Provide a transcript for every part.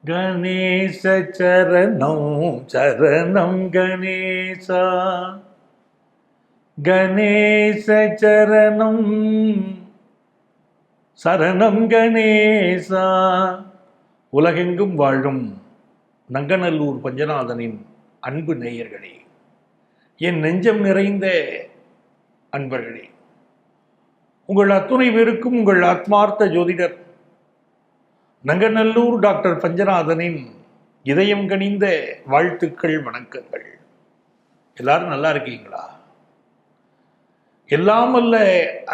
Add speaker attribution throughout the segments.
Speaker 1: கணேச சரணம் சரணம் கணேசா, கணேச சரணம் சரணம் கணேசா. உலகெங்கும் வாழும் நங்கநல்லூர் பஞ்சநாதனின் அன்பு நேயர்களே, என் நெஞ்சம் நிறைந்த அன்பர்களே, உங்கள் அத்துணை பேருக்கும் உங்கள் ஆத்மார்த்த ஜோதிடர் நங்கநல்லூர் டாக்டர் பஞ்சநாதனின் இதயம் கனிந்த வாழ்த்துக்கள், வணக்கங்கள். எல்லாரும் நல்லா இருக்கீங்களா? எல்லாம் அல்ல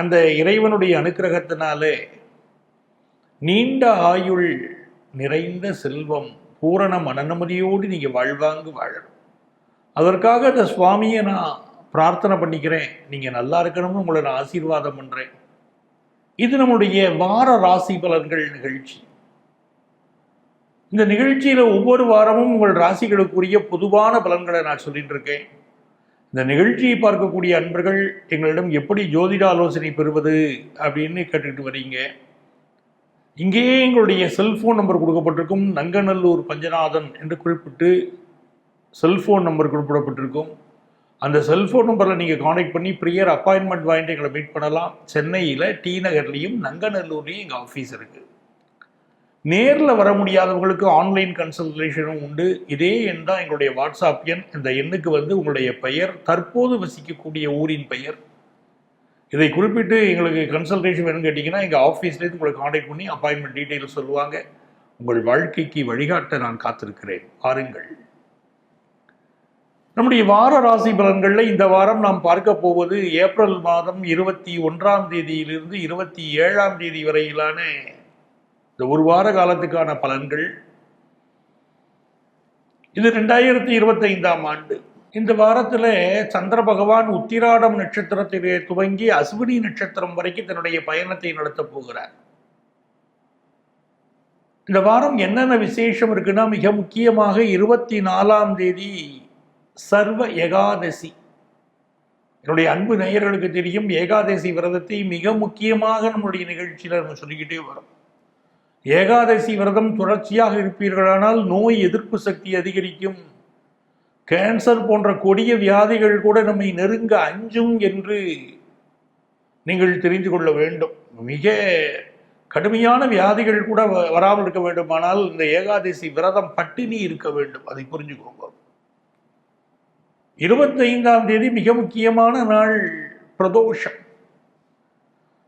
Speaker 1: அந்த இறைவனுடைய அனுக்கிரகத்தினாலே நீண்ட ஆயுள், நிறைந்த செல்வம், பூரண மனநிம்மதியோடு நீங்கள் வாழ்வாங்கு வாழணும். அதற்காக அந்த சுவாமியை நான் பிரார்த்தனை பண்ணிக்கிறேன். நீங்கள் நல்லா இருக்கணும்னு உங்களை நான் ஆசீர்வாதம் பண்ணுறேன். இது நம்முடைய வார ராசி பலன்கள் நிகழ்ச்சி. இந்த நிகழ்ச்சியில் ஒவ்வொரு வாரமும் உங்கள் ராசிகளுக்குரிய பொதுவான பலன்களை நான் சொல்லிட்டு இருக்கேன். இந்த நிகழ்ச்சியை பார்க்கக்கூடிய அன்பர்கள் எங்களிடம் எப்படி ஜோதிட ஆலோசனை பெறுவது அப்படின்னு கேட்டுக்கிட்டு வரீங்க. இங்கேயே எங்களுடைய செல்ஃபோன் நம்பர் கொடுக்கப்பட்டிருக்கும். நங்கநல்லூர் பஞ்சநாதன் என்று குறிப்பிட்டு செல்ஃபோன் நம்பர் குறிப்பிடப்பட்டிருக்கும். அந்த செல்ஃபோன் நம்பரில் நீங்கள் கான்டாக்ட் பண்ணி ப்ரியர் அப்பாயின்மெண்ட் வாங்கிட்டு எங்களை மீட் பண்ணலாம். சென்னையில் டி நகர்லேயும் நங்கநல்லூர்லேயும் எங்கள் ஆஃபீஸ் இருக்குது. நேரில் வர முடியாதவங்களுக்கு ஆன்லைன் கன்சல்டேஷனும் உண்டு. இதே எண் தான் எங்களுடைய வாட்ஸ்அப் எண். இந்த எண்ணுக்கு உங்களுடைய பெயர், தற்போது வசிக்கக்கூடிய ஊரின் பெயர், இதை குறிப்பிட்டு எங்களுக்கு கன்சல்டேஷன் வேணும்னு கேட்டிங்கன்னா எங்கள் ஆஃபீஸ்லேருந்து உங்களை கான்டாக்ட் பண்ணி அப்பாயின்மெண்ட் டீட்டெயில்ஸ் சொல்லுவாங்க. உங்கள் வாழ்க்கைக்கு வழிகாட்ட நான் காத்திருக்கிறேன். பாருங்கள், நம்முடைய வார ராசி பலன்களில் இந்த வாரம் நாம் பார்க்க போவது ஏப்ரல் மாதம் 21ஆம் தேதியிலிருந்து 27ஆம் தேதி வரையிலான இந்த ஒரு வார காலத்துக்கான பலன்கள். இது 2025ஆம் ஆண்டு. இந்த வாரத்தில் சந்திர பகவான் உத்திராடம் நட்சத்திரத்திலே துவங்கி அஸ்வினி நட்சத்திரம் வரைக்கும் தன்னுடைய பயணத்தை நடத்தப் போகிறார். இந்த வாரம் என்னென்ன விசேஷம் இருக்குன்னா, மிக முக்கியமாக 24ஆம் தேதி சர்வ ஏகாதசி. என்னுடைய அன்பு நேயர்களுக்கு தெரியும், ஏகாதசி விரதத்தை மிக முக்கியமாக நம்முடைய நிகழ்ச்சியில் நம்ம சொல்லிக்கிட்டே வரோம். ஏகாதசி விரதம் தொடர்ச்சியாக இருப்பீர்களானால் நோய் எதிர்ப்பு சக்தி அதிகரிக்கும். கேன்சர் போன்ற கொடிய வியாதிகள் கூட நம்மை நெருங்க அஞ்சும் என்று நீங்கள் தெரிந்து கொள்ள வேண்டும். மிக கடுமையான வியாதிகள் கூட வராமல் இருக்க வேண்டுமானால் இந்த ஏகாதசி விரதம் பட்டினி இருக்க வேண்டும். அதை புரிஞ்சுக்கோங்க. 25ஆம் தேதி மிக முக்கியமான நாள், பிரதோஷம்.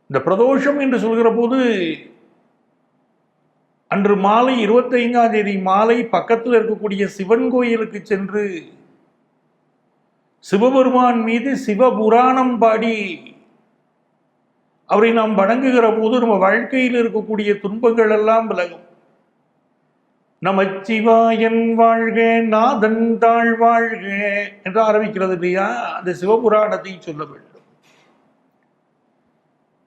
Speaker 1: இந்த பிரதோஷம் என்று சொல்கிற போது அன்று மாலை 25ஆம் தேதி மாலை பக்கத்தில் இருக்கக்கூடிய சிவன் கோயிலுக்கு சென்று சிவபெருமான் மீது சிவபுராணம் பாடி அவரை நாம் வணங்குகிற போது நம்ம வாழ்க்கையில் இருக்கக்கூடிய துன்பங்கள் எல்லாம் விலகும். நமச்சிவாயன் வாழ்க, நாதன் தாழ் வாழ்க என்று ஆரம்பிக்கிறது இல்லையா? அந்த சிவபுராணத்தை சொல்ல வேண்டும்.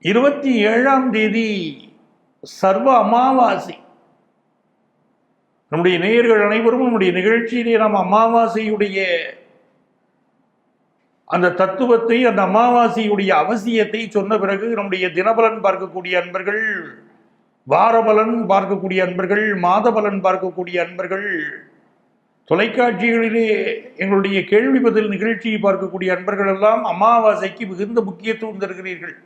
Speaker 1: 27ஆம் தேதி சர்வ அமாவாசை. நம்முடைய நேயர்கள் அனைவரும் நம்முடைய நிகழ்ச்சியிலே நாம் அமாவாசையுடைய அந்த தத்துவத்தை, அந்த அமாவாசையுடைய அவசியத்தை சொன்ன பிறகு நம்முடைய தினபலன் பார்க்கக்கூடிய அன்பர்கள், வாரபலன் பார்க்கக்கூடிய அன்பர்கள், மாத பலன் பார்க்கக்கூடிய அன்பர்கள், தொலைக்காட்சிகளிலே எங்களுடைய கேள்வி பதில் நிகழ்ச்சியை பார்க்கக்கூடிய அன்பர்கள் எல்லாம் அமாவாசைக்கு மிகுந்த முக்கியத்துவம் தருகிறீர்கள்.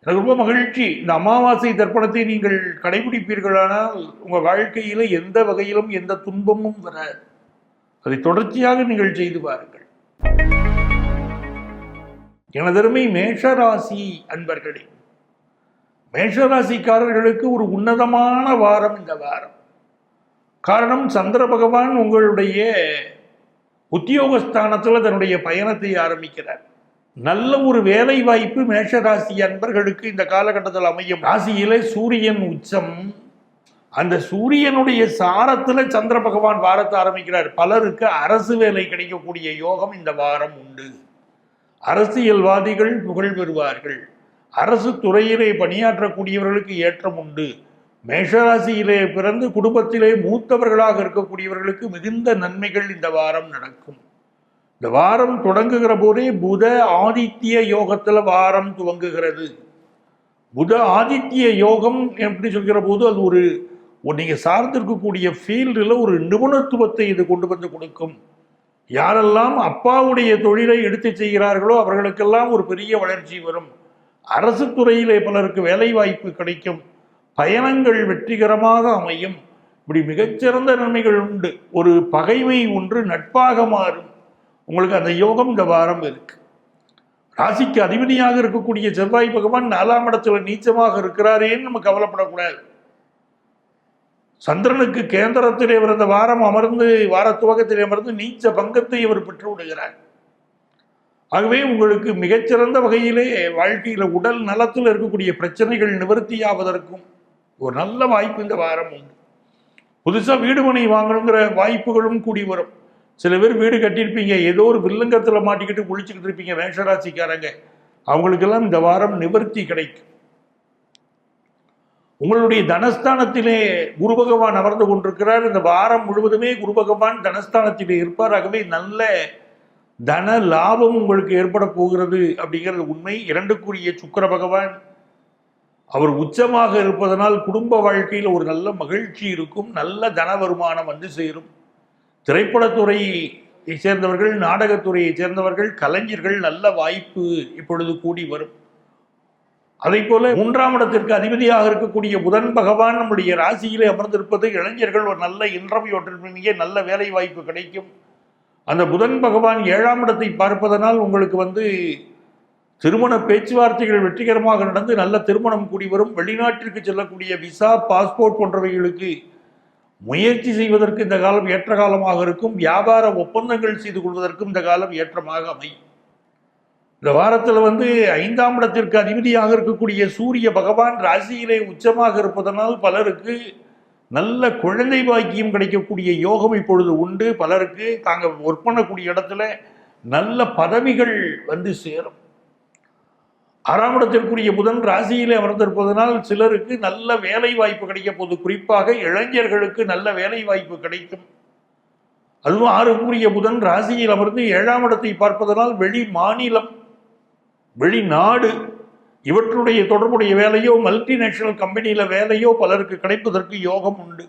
Speaker 1: எனக்கு ரொம்ப மகிழ்ச்சி. இந்த அமாவாசை தர்ப்பணத்தை நீங்கள் கடைபிடிப்பீர்களானால் உங்கள் வாழ்க்கையில் எந்த வகையிலும் எந்த துன்பமும் வராது. அதை தொடர்ச்சியாக நீங்கள் செய்து பாருங்கள். எனதருமை மேஷராசி அன்பர்களே, மேஷராசிக்காரர்களுக்கு ஒரு உன்னதமான வாரம் இந்த வாரம். காரணம், சந்திர பகவான் உங்களுடைய உத்தியோகஸ்தானத்தில் தன்னுடைய பயணத்தை ஆரம்பிக்கிறார். நல்ல ஒரு வேலை வாய்ப்பு மேஷராசி அன்பர்களுக்கு இந்த காலகட்டத்தில் அமையும். ராசியிலே சூரியன் உச்சம். அந்த சூரியனுடைய சாரத்தில் சந்திர பகவான் வாரத்தை ஆரம்பிக்கிறார். பலருக்கு அரசு வேலை கிடைக்கக்கூடிய யோகம் இந்த வாரம் உண்டு. அரசியல்வாதிகள் புகழ் பெறுவார்கள். அரசு துறையிலே பணியாற்றக்கூடியவர்களுக்கு ஏற்றம் உண்டு. மேஷராசியிலே பிறந்து குடும்பத்திலே மூத்தவர்களாக இருக்கக்கூடியவர்களுக்கு மிகுந்த நன்மைகள் இந்த வாரம் நடக்கும். இந்த வாரம் தொடங்குகிற போதே புத ஆதித்ய யோகத்தில் வாரம் துவங்குகிறது. புத ஆதித்ய யோகம் எப்படி சொல்கிற போது அது ஒரு நீங்கள் சார்ந்திருக்கக்கூடிய ஃபீல்டில் ஒரு நிபுணத்துவத்தை இது கொண்டு வந்து கொடுக்கும். யாரெல்லாம் அப்பாவுடைய தொழிலை எடுத்து செய்கிறார்களோ அவர்களுக்கெல்லாம் ஒரு பெரிய வளர்ச்சி வரும். அரசு துறையிலே பலருக்கு வேலை வாய்ப்பு கிடைக்கும். பயணங்கள் வெற்றிகரமாக அமையும். இப்படி மிகச்சிறந்த நன்மைகள் உண்டு. ஒரு பகைமை ஒன்று நட்பாக மாறும். உங்களுக்கு அந்த யோகம் இந்த வாரம் இருக்கு. ராசிக்கு அதிபதியாக இருக்கக்கூடிய செவ்வாய் பகவான் 4ஆம் இடத்துல நீச்சமாக இருக்கிறாரேன்னு நம்ம கவலைப்படக்கூடாது. சந்திரனுக்கு கேந்திரத்திலே இந்த வாரம் அமர்ந்து வார துவக்கத்திலே அமர்ந்து நீச்ச பங்கத்தை இவர் பெற்று விடுகிறார். ஆகவே உங்களுக்கு மிகச்சிறந்த வகையிலே வாழ்க்கையில் உடல் நலத்தில் இருக்கக்கூடிய பிரச்சனைகள் நிவர்த்தியாவதற்கும் ஒரு நல்ல வாய்ப்பு இந்த வாரம் உண்டு. புதுசாக வீடு மனை வாங்கணுங்கிற வாய்ப்புகளும் கூடி வரும். சில பேர் வீடு கட்டியிருப்பீங்க, ஏதோ ஒரு வில்லங்கத்தில் மாட்டிக்கிட்டு குளிச்சுக்கிட்டு இருப்பீங்க மேஷராசிக்காரங்க, அவங்களுக்கெல்லாம் இந்த வாரம் நிவர்த்தி கிடைக்கும். உங்களுடைய தனஸ்தானத்திலே குரு பகவான் அமர்ந்து கொண்டிருக்கிறார். இந்த வாரம் முழுவதுமே குரு பகவான் தனஸ்தானத்திலே இருப்பார். ஆகவே நல்ல தன லாபம் உங்களுக்கு ஏற்பட போகிறது அப்படிங்கிறது உண்மை. 2க்குரிய சுக்கிர பகவான் அவர் உச்சமாக இருப்பதனால் குடும்ப வாழ்க்கையில் ஒரு நல்ல மகிழ்ச்சி இருக்கும். நல்ல தன வருமானம் வந்து சேரும். திரைப்படத்துறையை சேர்ந்தவர்கள், நாடகத்துறையை சேர்ந்தவர்கள், கலைஞர்கள் நல்ல வாய்ப்பு இப்பொழுது கூடி வரும். அதே போல 3ஆம் இடத்திற்கு அதிபதியாக இருக்கக்கூடிய புதன் பகவான் நம்முடைய ராசியிலே அமர்ந்திருப்பது இளைஞர்கள் ஒரு நல்ல இன்டர்வியூ அட்டெண்ட் நல்ல வேலை வாய்ப்பு கிடைக்கும். அந்த புதன் பகவான் 7ஆம் இடத்தை பார்ப்பதனால் உங்களுக்கு திருமண பேச்சுவார்த்தைகள் வெற்றிகரமாக நடந்து நல்ல திருமணம் கூடி வரும். வெளிநாட்டிற்கு செல்லக்கூடிய விசா, பாஸ்போர்ட் போன்றவைகளுக்கு முயற்சி செய்வதற்கு இந்த காலம் ஏற்ற காலமாக இருக்கும். வியாபார ஒப்பந்தங்கள் செய்து கொள்வதற்கும் இந்த காலம் ஏற்றமாக அமையும். இந்த வாரத்தில் 5ஆம் இடத்திற்கு அதிபதியாக இருக்கக்கூடிய சூரிய பகவான் ராசியிலே உச்சமாக இருப்பதனால் பலருக்கு நல்ல குழந்தை பாக்கியம் கிடைக்கக்கூடிய யோகம் இப்பொழுது உண்டு. பலருக்கு தாங்கள் ஒர்க் பண்ணக்கூடிய இடத்துல நல்ல பதவிகள் வந்து சேரும். 6ஆம் இடத்திற்குரிய புதன் ராசியிலே அமர்ந்திருப்பதனால் சிலருக்கு நல்ல வேலை வாய்ப்பு கிடைக்க போது. குறிப்பாக இளைஞர்களுக்கு நல்ல வேலை வாய்ப்பு கிடைக்கும். அதுவும் 6க்குரிய புதன் ராசியில் அமர்ந்து 7ஆம் இடத்தை பார்ப்பதனால் வெளி மாநிலம், வெளிநாடு இவற்றுடைய தொடர்புடைய வேலையோ, மல்டிநேஷனல் கம்பெனியில வேலையோ பலருக்கு கிடைப்பதற்கு யோகம் உண்டு.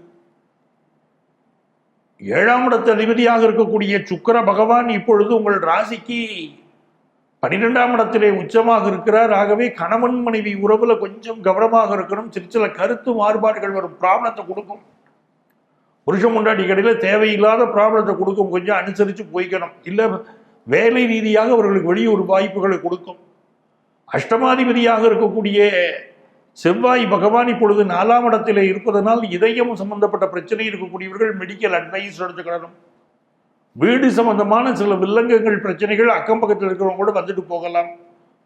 Speaker 1: 7ஆம் இடத்து அதிபதியாக இருக்கக்கூடிய சுக்கிர பகவான் இப்பொழுது உங்கள் ராசிக்கு 12ஆம் இடத்திலே உச்சமாக இருக்கிறார். ஆகவே கணவன் மனைவி உறவுல கொஞ்சம் கவனமாக இருக்கணும். சில கருத்து மாறுபாடுகள் வரும், ப்ராப்ளத்தை கொடுக்கும். புருஷன் முண்டாட்டி கடையில தேவையில்லாத ப்ராப்ளத்தை கொடுக்கும். கொஞ்சம் அனுசரித்து போய்க்கணும். இல்லை வேலை ரீதியாக அவர்களுக்கு வெளியூர் வாய்ப்புகளை கொடுக்கும். அஷ்டமாதிபதியாக இருக்கக்கூடிய செவ்வாய் பகவான் இப்பொழுது 4ஆம் இடத்திலே இருப்பதனால் இதயம் சம்பந்தப்பட்ட பிரச்சனை இருக்கக்கூடியவர்கள் மெடிக்கல் அட்வைஸ் எடுத்துக்கிடணும். வீடு சம்பந்தமான சில வில்லங்கங்கள் பிரச்சனைகள் அக்கம் பக்கத்தில் இருக்கிறவங்க கூட வந்துட்டு போகலாம்.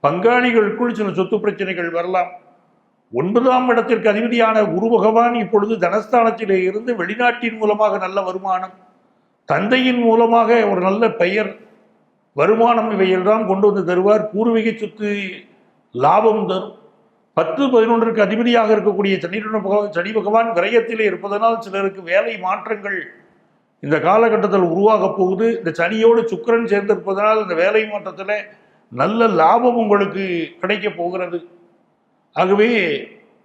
Speaker 1: பங்காளிகளுக்குள் சில சொத்து பிரச்சனைகள் வரலாம். 9ஆம் இடத்திற்கு அதிபதியான குரு பகவான் இப்பொழுது தனஸ்தானத்திலே இருந்து வெளிநாட்டின் மூலமாக நல்ல வருமானம், தந்தையின் மூலமாக ஒரு நல்ல பெயர், வருமானம் இவையெல்லாம் கொண்டு வந்து தருவார். பூர்வீக சொத்து லாபம் தரும். 10, 11ற்கு அதிபதியாக இருக்கக்கூடிய சனி பகவான் விரயத்திலே இருப்பதனால் சிலருக்கு வேலை மாற்றங்கள் இந்த காலகட்டத்தில் உருவாக போகுது. இந்த சனியோடு சுக்கிரன் சேர்ந்திருப்பதனால் இந்த வேலை மாற்றத்தில் நல்ல லாபம் உங்களுக்கு கிடைக்க போகிறது. ஆகவே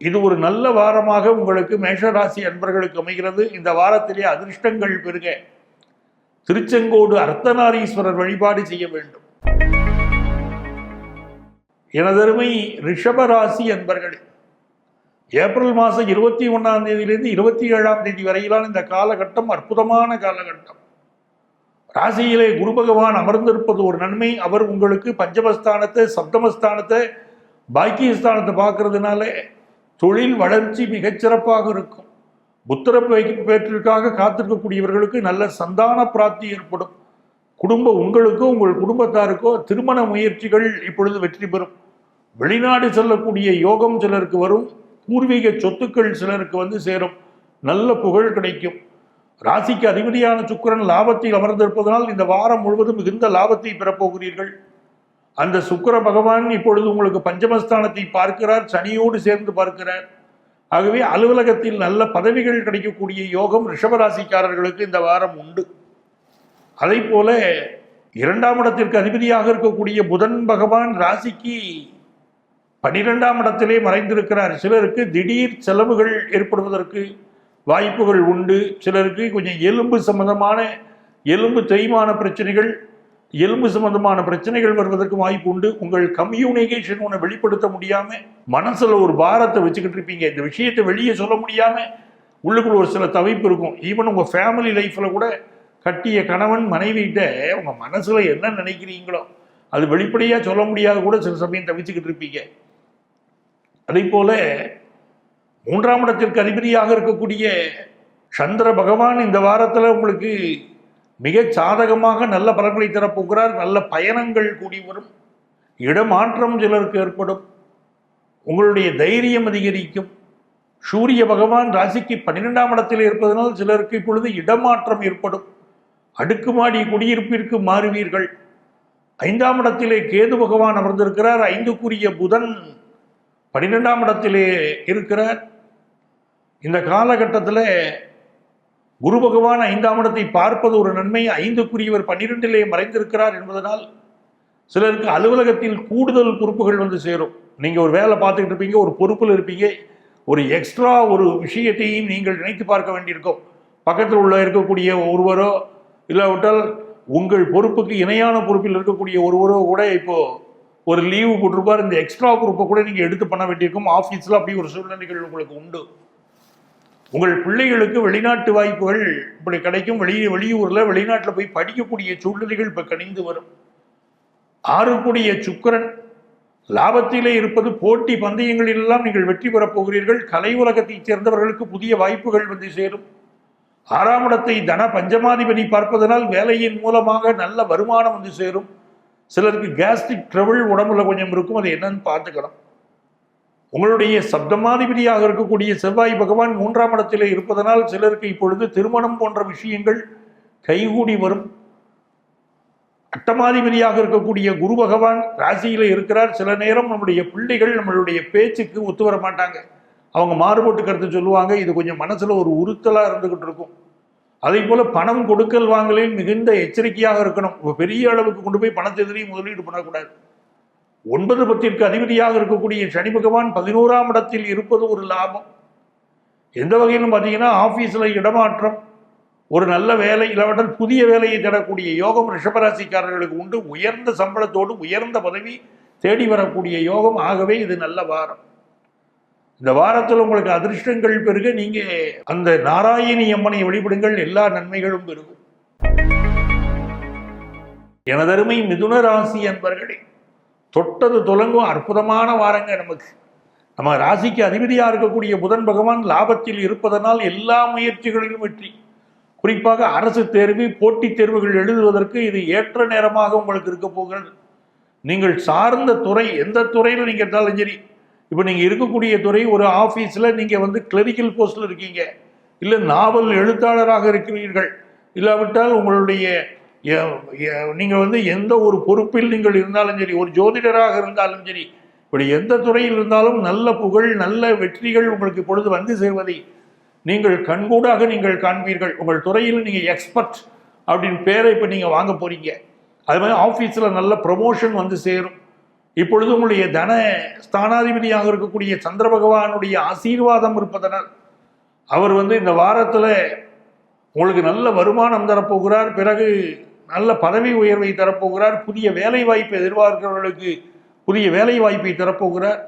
Speaker 1: இது ஒரு நல்ல வாரமாக உங்களுக்கு மேஷராசி அன்பர்களுக்கு அமைகிறது. இந்த வாரத்திலே அதிர்ஷ்டங்கள் பெருக திருச்செங்கோடு அர்த்தநாரீஸ்வரர் வழிபாடு செய்ய வேண்டும். எனதருமை ரிஷபராசி அன்பர்களே, ஏப்ரல் மாதம் 21ஆம் தேதியிலிருந்து 27ஆம் தேதி வரையிலான இந்த காலகட்டம் அற்புதமான காலகட்டம். ராசியிலே குரு பகவான் அமர்ந்திருப்பது ஒரு நன்மை. அவர் உங்களுக்கு பஞ்சமஸ்தானத்தை, சப்தமஸ்தானத்தை, பாக்கியஸ்தானத்தை பார்க்கறதுனால தொழில் வளர்ச்சி மிகச்சிறப்பாக இருக்கும். புத்திர பேற்றிற்காக காத்திருக்கக்கூடியவர்களுக்கு நல்ல சந்தான பிராப்தி ஏற்படும். உங்களுக்கோ உங்கள் குடும்பத்தாருக்கோ திருமண முயற்சிகள் இப்பொழுது வெற்றி பெறும். வெளிநாடு செல்லக்கூடிய யோகம் சிலருக்கு வரும். பூர்வீக சொத்துக்கள் சிலருக்கு சேரும். நல்ல புகழ் கிடைக்கும். ராசிக்கு அதிபதியான சுக்கிரன் லாபத்தில் அமர்ந்திருப்பதனால் இந்த வாரம் முழுவதும் மிகுந்த லாபத்தை பெறப்போகிறீர்கள். அந்த சுக்கிர பகவான் இப்பொழுது உங்களுக்கு பஞ்சமஸ்தானத்தை பார்க்கிறார், சனியோடு சேர்ந்து பார்க்கிறார். ஆகவே அலுவலகத்தில் நல்ல பதவிகள் கிடைக்கக்கூடிய யோகம் ரிஷபராசிக்காரர்களுக்கு இந்த வாரம் உண்டு. அதை போல 2ஆம் இடத்திற்கு அதிபதியாக இருக்கக்கூடிய புதன் பகவான் ராசிக்கு 12ஆம் இடத்திலே மறைந்திருக்கிறார். சிலருக்கு திடீர் செலவுகள் ஏற்படுவதற்கு, வாய்ப்புகள் உண்டு. சிலருக்கு கொஞ்சம் எலும்பு தேய்மான பிரச்சனைகள், எலும்பு சம்பந்தமான பிரச்சனைகள் வருவதற்கு வாய்ப்பு உண்டு. உங்கள் கம்யூனிகேஷன் ஒன்று வெளிப்படுத்த முடியாம மனசுல ஒரு பாரத்தை வச்சுக்கிட்டு இருப்பீங்க. இந்த விஷயத்தை வெளியே சொல்ல முடியாம உள்ளுக்குள்ள ஒரு சில தவிப்பு இருக்கும். ஈவன் உங்க ஃபேமிலி லைஃப்ல கூட கட்டிய கணவன் மனைவிகிட்ட உங்க மனசுல என்ன நினைக்கிறீங்களோ அது வெளிப்படையா சொல்ல முடியாத கூட சில சமயம் தவிச்சுக்கிட்டு இருப்பீங்க. அதே போல 3ஆம் இடத்திற்கு அதிபதியாக இருக்கக்கூடிய சந்திர பகவான் இந்த வாரத்தில் உங்களுக்கு மிக சாதகமாக நல்ல பலன்களை தரப்போகிறார். நல்ல பயணங்கள் கூடி வரும். இடமாற்றம் சிலருக்கு ஏற்படும். உங்களுடைய தைரியம் அதிகரிக்கும். சூரிய பகவான் ராசிக்கு 12ஆம் இடத்தில் இருப்பதனால் சிலருக்கு இப்பொழுது இடமாற்றம் ஏற்படும். அடுக்குமாடி குடியிருப்பிற்கு மாறுவீர்கள். 5ஆம் இடத்திலே கேது பகவான் அமர்ந்திருக்கிறார். 5க்குரிய புதன் 12ஆம் இடத்திலே இருக்கிறார். இந்த காலகட்டத்தில் குரு பகவான் 5ஆம் இடத்தை பார்ப்பது ஒரு நன்மை. 5க்குரியவர் 12லே மறைந்திருக்கிறார் என்பதனால் சிலருக்கு அலுவலகத்தில் கூடுதல் பொறுப்புகள் வந்து சேரும். நீங்க ஒரு வேலை பார்த்துக்கிட்டு இருப்பீங்க, ஒரு பொறுப்பில் இருப்பீங்க, ஒரு எக்ஸ்ட்ரா ஒரு விஷயத்தையும் நீங்கள் நினைத்து பார்க்க வேண்டியிருக்கும். பக்கத்தில் உள்ள இருக்கக்கூடிய ஒருவரோ இல்லாவிட்டால் உங்கள் பொறுப்புக்கு இணையான பொறுப்பில் இருக்கக்கூடிய ஒருவரோ கூட இப்போ ஒரு லீவு போட்டிருப்பார். இந்த எக்ஸ்ட்ரா பொறுப்பை கூட நீங்க எடுத்து பண்ண வேண்டியிருக்கும். ஆஃபீஸில் அப்படி ஒரு சூழ்நிலைகள் உங்களுக்கு உண்டு. உங்கள் பிள்ளைகளுக்கு வெளிநாட்டு வாய்ப்புகள் இப்படி கிடைக்கும். வெளியூரில் வெளிநாட்டில் போய் படிக்கக்கூடிய சூழ்நிலைகள் இப்போ கணிந்து வரும். 6க்குடைய சுக்கிரன் லாபத்திலே இருப்பது. போட்டி பந்தயங்களிலெல்லாம் நீங்கள் வெற்றி பெறப் போகிறீர்கள். கலை உலகத்தைச் சேர்ந்தவர்களுக்கு புதிய வாய்ப்புகள் வந்து சேரும். 6ஆம் இடத்தை தன பஞ்சமாதிபதி பார்ப்பதனால் வேலையின் மூலமாக நல்ல வருமானம் வந்து சேரும். சிலருக்கு கேஸ்ட்ரிக் ட்ரபிள் உடம்புல கொஞ்சம் இருக்கும், அது என்னன்னு பார்த்துக்கணும். உங்களுடைய சப்தமாதிபதியாக இருக்கக்கூடிய செவ்வாய் பகவான் 3ஆம் இடத்திலே இருப்பதனால் சிலருக்கு இப்பொழுது திருமணம் போன்ற விஷயங்கள் கைகூடி வரும். அட்டமாதிபதியாக இருக்கக்கூடிய குரு பகவான் ராசியில இருக்கிறார். சில நேரம் நம்முடைய பிள்ளைகள் நம்மளுடைய பேச்சுக்கு ஒத்து வர மாட்டாங்க. அவங்க மாறுபட்டு கருத்து சொல்லுவாங்க. இது கொஞ்சம் மனசுல ஒரு உறுத்தலா இருந்துகிட்டு இருக்கும். அதே போல பணம் கொடுக்கல் வாங்கலில் மிகுந்த எச்சரிக்கையாக இருக்கணும். பெரிய அளவுக்கு கொண்டு போய் பணத்தை எதிரையும் முதலீடு பண்ணக்கூடாது. 9 10ற்கு அதிபதியாக இருக்கக்கூடிய சனி பகவான் 11ஆம் இடத்தில் இருப்பது ஒரு லாபம். எந்த வகையிலும் பார்த்தீங்கன்னா ஆபீஸ்ல இடமாற்றம், ஒரு நல்ல வேலை, இல்லாவிட்டால் புதிய வேலையை தரக்கூடிய யோகம் ரிஷபராசிக்காரர்களுக்கு உண்டு. உயர்ந்த சம்பளத்தோடு உயர்ந்த பதவி தேடி வரக்கூடிய யோகம். ஆகவே இது நல்ல வாரம். இந்த வாரத்தில் உங்களுக்கு அதிர்ஷ்டங்கள் பெருக நீங்க அந்த நாராயணி அம்மனை வழிபடுங்கள். எல்லா நன்மைகளும் பெருகும். எனதருமை மிதுன ராசி அன்பர்களே, தொட்டது தொடங்கும் அற்புதமான வாரங்க நமக்கு. நம்ம ராசிக்கு அதிபதியா இருக்கக்கூடிய புதன் பகவான் லாபத்தில் இருப்பதனால் எல்லா முயற்சிகளிலும் வெற்றி. குறிப்பாக அரசு தேர்வு, போட்டித் தேர்வுகள் எழுதுவதற்கு இது ஏற்ற நேரமாக உங்களுக்கு இருக்க போகிறது. நீங்கள் சார்ந்த துறை, எந்த துறையில் நீங்க இருந்தாலும் சரி, இப்போ நீங்க இருக்கக்கூடிய துறை ஒரு ஆபீஸ்ல நீங்க கிளரிக்கல் போஸ்ட்ல இருக்கீங்க, இல்ல நாவல் எழுத்தாளராக இருக்கிறீர்கள், இல்லாவிட்டால் உங்களுடைய நீங்க எந்த ஒரு பொறுப்பில் நீங்கள் இருந்தாலும் சரி, ஒரு ஜோதிடராக இருந்தாலும் சரி, இப்படி எந்த துறையில் இருந்தாலும் நல்ல புகழ், நல்ல வெற்றிகள் உங்களுக்கு இப்பொழுது வந்து சேர்வதை நீங்கள் கண்கூடாக நீங்கள் காண்பீர்கள். உங்கள் துறையில் நீங்க எக்ஸ்பர்ட் அப்படின்னு பேரை இப்ப நீங்க வாங்க போறீங்க. அது மாதிரி ஆபீஸ்ல நல்ல ப்ரமோஷன் வந்து சேரும். இப்பொழுது உங்களுடைய தன ஸ்தானாதிபதியாக இருக்கக்கூடிய சந்திர பகவானுடைய ஆசீர்வாதம் இருப்பதனால் அவர் இந்த வாரத்துல உங்களுக்கு நல்ல வருமானம் தரப்போகிறார். பிறகு நல்ல பதவி உயர்வை தரப்போகிறார். புதிய வேலை வாய்ப்பை எதிர்பார்க்கிறவர்களுக்கு புதிய வேலை வாய்ப்பை தரப்போகிறார்.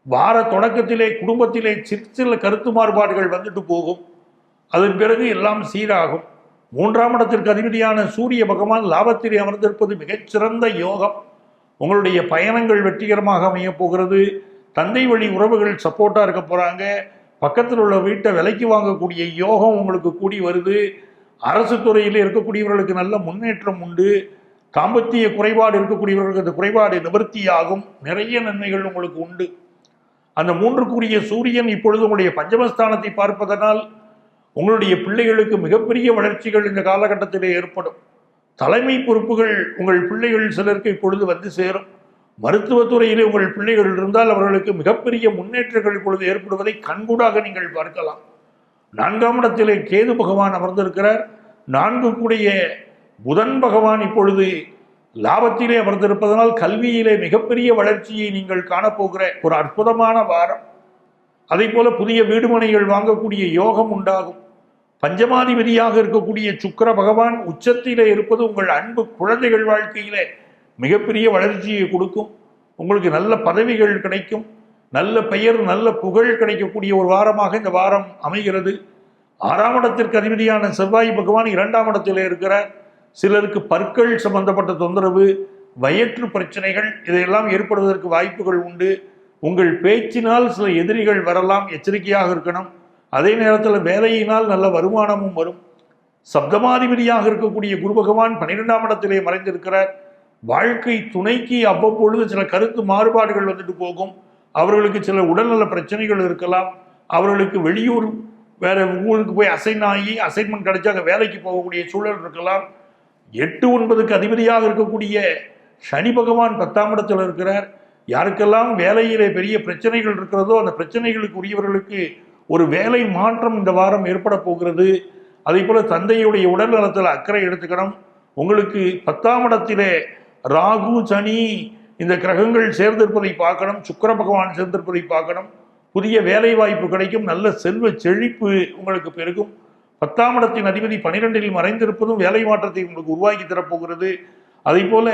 Speaker 1: வார தொடக்கத்திலே குடும்பத்திலே சிற்சில கருத்து மாறுபாடுகள் வந்துட்டு போகும். அதன் பிறகு எல்லாம் சீராகும். 3ஆம் இடத்திற்கு அதிபதியான சூரிய பகவான் லாபத்திலே அமர்ந்திருப்பது மிகச்சிறந்த யோகம். உங்களுடைய பயணங்கள் வெற்றிகரமாக அமைய போகிறது. தந்தை வழி உறவுகள் சப்போர்ட்டா இருக்க போறாங்க. பக்கத்தில் உள்ள வீட்டை விலைக்கு வாங்கக்கூடிய யோகம் உங்களுக்கு கூடி வருது. அரசு துறையில் இருக்கக்கூடியவர்களுக்கு நல்ல முன்னேற்றம் உண்டு. தாம்பத்திய குறைபாடு இருக்கக்கூடியவர்களுக்கு அந்த குறைபாடு நிவர்த்தியாகும். நிறைய நன்மைகள் உங்களுக்கு உண்டு. அந்த 3க்குரிய சூரியன் இப்பொழுது உங்களுடைய பஞ்சமஸ்தானத்தை பார்ப்பதனால் உங்களுடைய பிள்ளைகளுக்கு மிகப்பெரிய வளர்ச்சிகள் இந்த காலகட்டத்திலே ஏற்படும். தலைமை பொறுப்புகள் உங்கள் பிள்ளைகள் சிலருக்கு இப்பொழுது வந்து சேரும். மருத்துவத்துறையிலே உங்கள் பிள்ளைகள் இருந்தால் அவர்களுக்கு மிகப்பெரிய முன்னேற்றங்கள் இப்பொழுது ஏற்படுவதை கண்கூடாக நீங்கள் பார்க்கலாம். 4ஆம் இடத்திலே கேது பகவான் அமர்ந்திருக்கிறார். 4க்குடைய புதன் பகவான் இப்பொழுது லாபத்திலே அமர்ந்திருப்பதனால் கல்வியிலே மிகப்பெரிய வளர்ச்சியை நீங்கள் காணப்போகிற ஒரு அற்புதமான வாரம். அதே போல புதிய வீடுமனைகள் வாங்கக்கூடிய யோகம் உண்டாகும். பஞ்சமாதிபதியாக இருக்கக்கூடிய சுக்கிர பகவான் உச்சத்திலே இருப்பது உங்கள் அன்பு குழந்தைகள் வாழ்க்கையிலே மிகப்பெரிய வளர்ச்சியை கொடுக்கும். உங்களுக்கு நல்ல பதவிகள் கிடைக்கும், நல்ல பெயர் நல்ல புகழ் கிடைக்கக்கூடிய ஒரு வாரமாக இந்த வாரம் அமைகிறது. 6ஆம் இடத்திற்கு அதிபதியான செவ்வாய் பகவான் 2ஆம் இடத்திலே இருக்கிறார். சிலருக்கு பற்கள் சம்பந்தப்பட்ட தொந்தரவு, வயிற்று பிரச்சனைகள் இதையெல்லாம் ஏற்படுவதற்கு வாய்ப்புகள் உண்டு. உங்கள் பேச்சினால் சில எதிரிகள் வரலாம், எச்சரிக்கையாக இருக்கணும். அதே நேரத்தில் வேலையினால் நல்ல வருமானமும் வரும். சப்தமாதிபதியாக இருக்கக்கூடிய குரு பகவான் 12ஆம் இடத்திலே மறைந்திருக்கிறார். வாழ்க்கை துணைக்கு அவ்வப்பொழுது சில கருத்து மாறுபாடுகள் வந்துட்டு போகும். அவர்களுக்கு சில உடல்நல பிரச்சனைகள் இருக்கலாம். அவர்களுக்கு வெளியூர் வேற ஊருக்கு போய் அசைன்மெண்ட் கிடைச்சா அங்கே வேலைக்கு போகக்கூடிய சூழல் இருக்கலாம். 8, 9க்கு அதிபதியாக இருக்கக்கூடிய சனி பகவான் 10ஆம் இடத்தில் இருக்கிறார். யாருக்கெல்லாம் வேலையிலே பெரிய பிரச்சனைகள் இருக்கிறதோ அந்த பிரச்சனைகளுக்கு உரியவர்களுக்கு ஒரு வேலை மாற்றம் இந்த வாரம் ஏற்பட போகிறது. அதே போல தந்தையுடைய உடல் நலத்தில் அக்கறை எடுத்துக்கணும். உங்களுக்கு 10ஆம் இடத்திலே ராகு சனி இந்த கிரகங்கள் சேர்ந்திருப்பதை பார்க்கணும். சுக்கிர பகவான் சேர்ந்திருப்பதை பார்க்கணும். புதிய வேலை வாய்ப்பு கிடைக்கும், நல்ல செல்வ செழிப்பு உங்களுக்கு பெருகும். 10ஆம் இடத்தின் அதிபதி 12இல் மறைந்திருப்பதும் வேலை மாற்றத்தை உங்களுக்கு உருவாக்கி தரப்போகிறது. அதே போல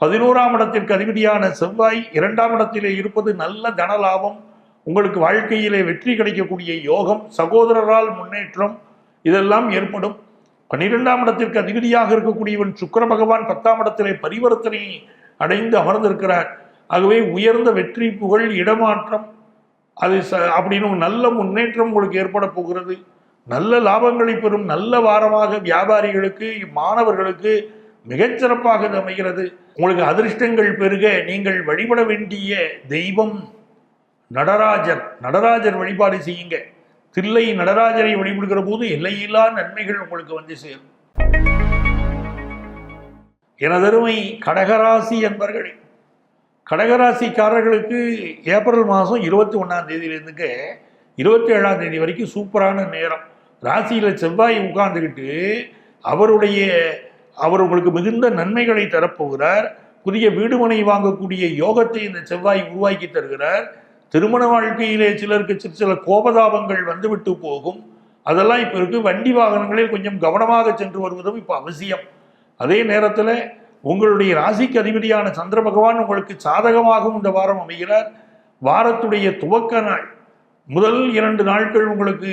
Speaker 1: 11ஆம் இடத்திற்கு அதிபதியான செவ்வாய் 2ஆம் இடத்திலே இருப்பது நல்ல தன லாபம், உங்களுக்கு வாழ்க்கையிலே வெற்றி கிடைக்கக்கூடிய யோகம், சகோதரரால் முன்னேற்றம் இதெல்லாம் ஏற்படும். 12ஆம் இடத்திற்கு அதிபதியாக இருக்கக்கூடியவன் சுக்கிர பகவான் 10ஆம் இடத்திலே பரிவர்த்தனை அடைந்து அமர்ந்திருக்கிறார். ஆகவே உயர்ந்த வெற்றி புகழ் இடமாற்றம் அது அப்படின்னு நல்ல முன்னேற்றம் உங்களுக்கு ஏற்பட போகிறது. நல்ல லாபங்களை பெறும் நல்ல வாரமாக வியாபாரிகளுக்கு மாணவர்களுக்கு மிகச்சிறப்பாக இது அமைகிறது. உங்களுக்கு அதிர்ஷ்டங்கள் பெருக நீங்கள் வழிபட வேண்டிய தெய்வம் நடராஜர் வழிபாடு செய்யுங்க. தில்லை நடராஜரை வழிபடுகிற போது எல்லையில்லா நன்மைகள் உங்களுக்கு வந்து சேரும். எனதருமை கடகராசி என்பர்களே, கடகராசிக்காரர்களுக்கு ஏப்ரல் மாதம் 21ஆம் தேதியிலிருந்துக்கு 27ஆம் தேதி வரைக்கும் சூப்பரான நேரம். ராசியில் செவ்வாய் உட்கார்ந்துக்கிட்டு அவர் உங்களுக்கு மிகுந்த நன்மைகளை தரப்போகிறார். புதிய வீடுமனை வாங்கக்கூடிய யோகத்தை இந்த செவ்வாய் உருவாக்கி தருகிறார். திருமண வாழ்க்கையிலே சிலருக்கு சில கோபதாபங்கள் வந்துவிட்டு போகும். அதெல்லாம் இப்போ இருக்கு. வண்டி வாகனங்களில் கொஞ்சம் கவனமாக சென்று வருவதும் இப்போ அவசியம். அதே நேரத்தில் உங்களுடைய ராசிக்கு அதிபதியான சந்திர பகவான் உங்களுக்கு சாதகமாகவும் இந்த வாரம் அமைகிறார். வாரத்துடைய துவக்க நாள் முதல் 2 நாட்கள் உங்களுக்கு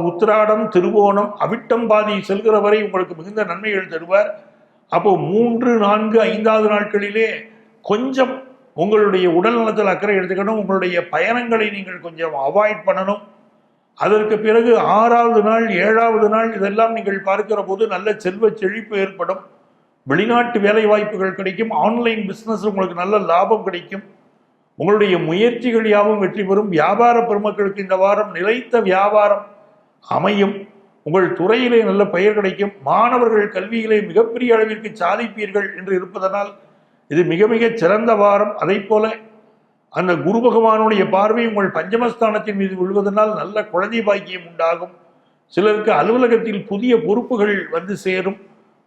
Speaker 1: உத்திராடம், திருவோணம், அவிட்டம் பாதி செல்கிற வரை உங்களுக்கு மிகுந்த நன்மைகள் தருவார். அப்போ 3, 4, 5வது நாட்களிலே கொஞ்சம் உங்களுடைய உடல் நலத்தில் அக்கறை எடுத்துக்கணும். உங்களுடைய பயணங்களை நீங்கள் கொஞ்சம் அவாய்ட் பண்ணணும். அதற்கு பிறகு 6வது நாள் 7வது நாள் இதெல்லாம் நீங்கள் பார்க்கிற போது நல்ல செல்வ செழிப்பு ஏற்படும். வெளிநாட்டு வேலை வாய்ப்புகள் கிடைக்கும். ஆன்லைன் பிஸ்னஸ் உங்களுக்கு நல்ல லாபம் கிடைக்கும். உங்களுடைய முயற்சிகள் யாவும் வெற்றி பெறும். வியாபார பெருமக்களுக்கு இந்த வாரம் நிலைத்த வியாபாரம் அமையும். உங்கள் துறையிலே நல்ல பெயர் கிடைக்கும். மாணவர்கள் கல்வியிலே மிகப்பெரிய அளவிற்கு சாதிப்பீர்கள் என்று இருப்பதனால் இது மிக மிக சிறந்த வாரம். அதை போல அந்த குரு பகவானுடைய பார்வை உங்கள் பஞ்சமஸ்தானத்தின் மீது விழுவதனால் நல்ல குழந்தை பாக்கியம் உண்டாகும். சிலருக்கு அலுவலகத்தில் புதிய பொறுப்புகள் வந்து சேரும்.